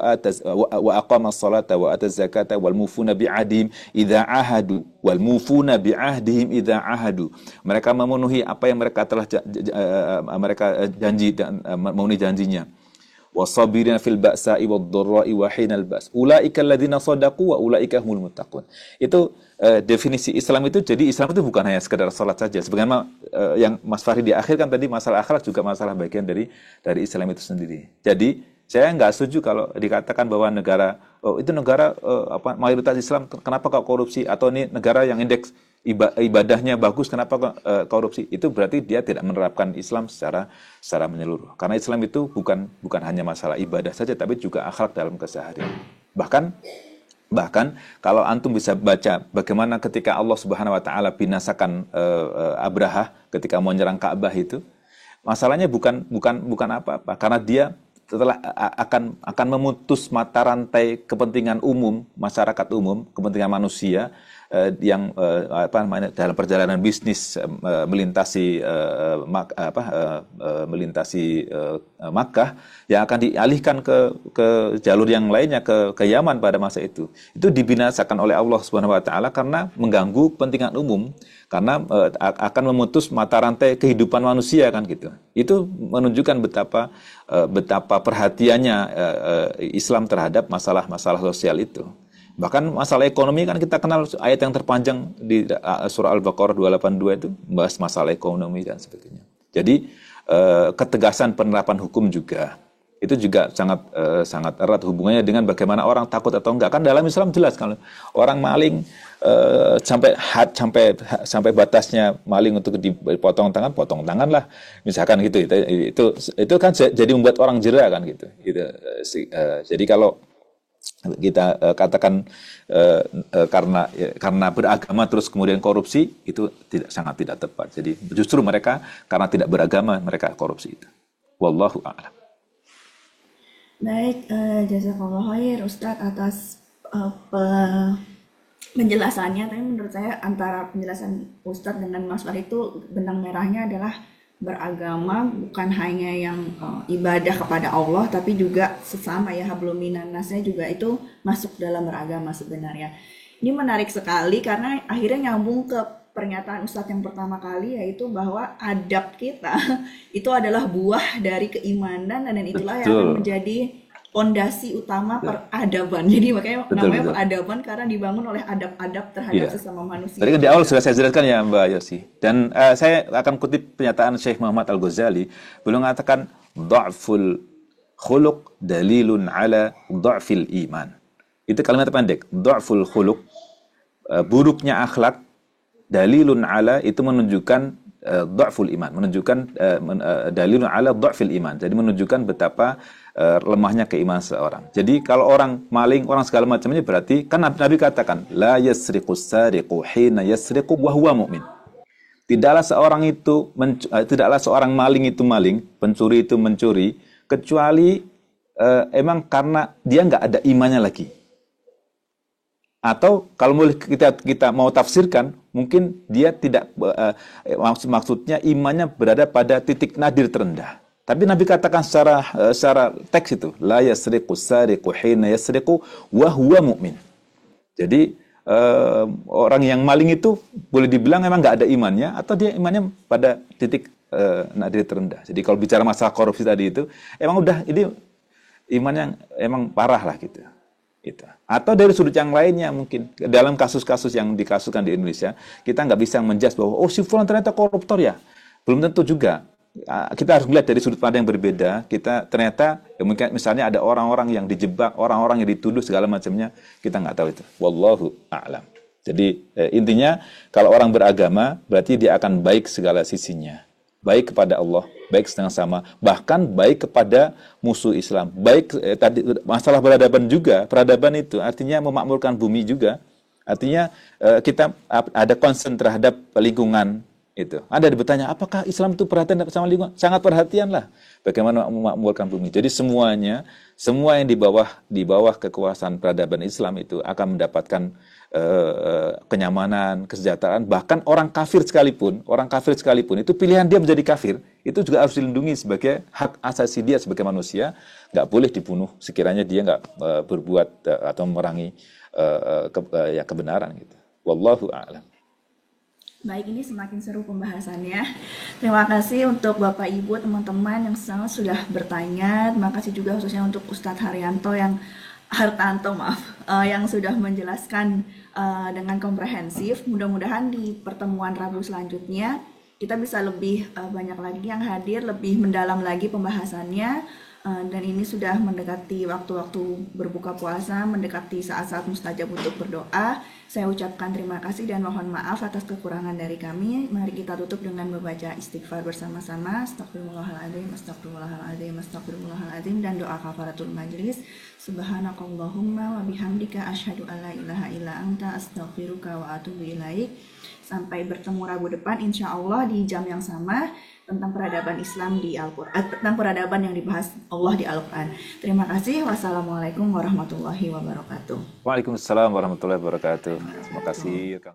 Speaker 2: aqamas salata wa ataz zakata wal mufuna bi'ahdihim idza ahadu wal mufuna bi'ahdihim idza ahadu. Mereka memenuhi apa yang mereka telah janji dan memenuhi janjinya. Wasabirina fil ba'sa'i wad-dharra'i wa hinal ba's. Ulaika alladziina shadaqu wa ulaika humul muttaqun. Itu definisi Islam itu, jadi Islam itu bukan hanya sekedar salat saja. Sebagaimana yang Mas Fahri di akhir kan tadi masalah akhlak juga masalah bagian dari Islam itu sendiri. Jadi saya nggak setuju kalau dikatakan bahwa negara mayoritas Islam kenapa kok korupsi, atau ini negara yang indeks ibadahnya bagus kenapa korupsi. Itu berarti dia tidak menerapkan Islam secara menyeluruh. Karena Islam itu bukan hanya masalah ibadah saja, tapi juga akhlak dalam keseharian. Bahkan kalau antum bisa baca bagaimana ketika Allah Subhanahu wa taala binasakan Abraha ketika mau menyerang Ka'bah itu, masalahnya bukan apa-apa, karena dia setelah akan memutus mata rantai kepentingan umum, masyarakat umum, kepentingan manusia, yang dalam perjalanan bisnis melintasi Makkah, yang akan dialihkan ke jalur yang lainnya, ke Yaman pada masa itu dibinasakan oleh Allah Subhanahu wa taala karena mengganggu kepentingan umum, karena akan memutus mata rantai kehidupan manusia kan gitu. Itu menunjukkan betapa perhatiannya Islam terhadap masalah-masalah sosial itu. Bahkan masalah ekonomi kan kita kenal ayat yang terpanjang di surah Al-Baqarah 282 itu membahas masalah ekonomi dan sebagainya. Jadi ketegasan penerapan hukum juga itu juga sangat erat hubungannya dengan bagaimana orang takut atau enggak. Kan dalam Islam jelas kalau orang maling sampai batasnya maling untuk dipotong tangan, potong tangan lah, misalkan gitu. Itu kan jadi membuat orang jera kan gitu. Jadi kalau kita katakan karena beragama terus kemudian korupsi, itu sangat tidak tepat. Jadi justru mereka karena tidak beragama mereka korupsi itu. Wallahu a'lam.
Speaker 1: Baik, jazakallah khair Ustadz atas penjelasannya. Tapi menurut saya antara penjelasan Ustadz dengan Mas Fahri itu benang merahnya adalah beragama bukan hanya yang ibadah kepada Allah, tapi juga sesama ya, hablum minan nasnya juga itu masuk dalam beragama sebenarnya. Ini menarik sekali karena akhirnya nyambung ke pernyataan Ustadz yang pertama kali, yaitu bahwa adab kita itu adalah buah dari keimanan, dan itulah yang akan menjadi fondasi utama peradaban. Jadi makanya namanya peradaban karena dibangun oleh adab-adab terhadap sesama manusia.
Speaker 2: Tadi kan di awal sudah saya jelaskan ya Mbak Yosi. Dan saya akan kutip pernyataan Syekh Muhammad Al-Ghazali. Beliau mengatakan dha'ful khuluq dalilun ala dha'fil iman. Itu kalimat pendek. Dha'ful khuluq, buruknya akhlak, dalilun ala, itu menunjukkan dha'ful iman, menunjukkan dalilun ala dha'fil iman. Jadi menunjukkan betapa lemahnya keimanan seorang. Jadi kalau orang maling, orang segala macamnya, berarti kan Nabi katakan la yasriqus sariqu hina yasriqu wa huwa mu'min. Tidaklah seorang maling itu maling, pencuri itu mencuri, kecuali emang karena dia nggak ada imannya lagi. Atau kalau boleh kita mau tafsirkan, mungkin dia tidak maksudnya imannya berada pada titik nadir terendah. Tapi Nabi katakan secara teks itu la yasriqu sariqu hina yasriqu wa huwa mu'min. Jadi orang yang maling itu boleh dibilang memang nggak ada imannya, atau dia imannya pada titik nadir terendah. Jadi kalau bicara masalah korupsi tadi itu emang udah ini imannya emang parah lah gitu. Itu. Atau dari sudut yang lainnya, mungkin dalam kasus-kasus yang dikasuskan di Indonesia, kita nggak bisa menjudge bahwa si fulan ternyata koruptor ya. Belum tentu juga. Kita harus melihat dari sudut pandang yang berbeda. Kita ternyata mungkin misalnya ada orang-orang yang dijebak, orang-orang yang dituduh segala macamnya, kita nggak tahu itu. Wallahu a'lam. Jadi intinya kalau orang beragama berarti dia akan baik segala sisinya. Baik kepada Allah, baik setengah sama, bahkan baik kepada musuh Islam. Baik tadi masalah peradaban juga, peradaban itu artinya memakmurkan bumi juga. Artinya kita ada concern terhadap lingkungan itu. Ada bertanya, apakah Islam itu perhatian sama lingkungan? Sangat perhatian lah. Bagaimana memakmurkan bumi. Jadi semua yang di bawah kekuasaan peradaban Islam itu akan mendapatkan kenyamanan, kesejahteraan. Bahkan orang kafir sekalipun itu pilihan dia menjadi kafir, itu juga harus dilindungi sebagai hak asasi dia sebagai manusia. Nggak boleh dibunuh sekiranya dia nggak berbuat atau memerangi kebenaran gitu. Wallahu a'lam.
Speaker 1: Baik, ini semakin seru pembahasannya. Terima kasih untuk Bapak Ibu, teman-teman yang sudah bertanya. Terima kasih juga khususnya untuk Ustadz Hartanto yang sudah menjelaskan dengan komprehensif. Mudah-mudahan di pertemuan Rabu selanjutnya kita bisa lebih banyak lagi yang hadir, lebih mendalam lagi pembahasannya. Dan ini sudah mendekati waktu-waktu berbuka puasa, mendekati saat-saat mustajab untuk berdoa. Saya ucapkan terima kasih dan mohon maaf atas kekurangan dari kami. Mari kita tutup dengan membaca istighfar bersama-sama. Astagfirullahaladzim, astagfirullahaladzim, astagfirullahaladzim, dan doa kafaratul majlis. Subhanakallahumma wa bihamdika asyhadu an la ilaha illa anta astaghfiruka wa atubu ilaik. Sampai bertemu Rabu depan insya Allah di jam yang sama tentang peradaban Islam di Al-Quran, tentang peradaban yang dibahas Allah di Al-Quran. Terima kasih. Wassalamualaikum warahmatullahi wabarakatuh.
Speaker 2: Waalaikumsalam warahmatullahi wabarakatuh. Terima kasih.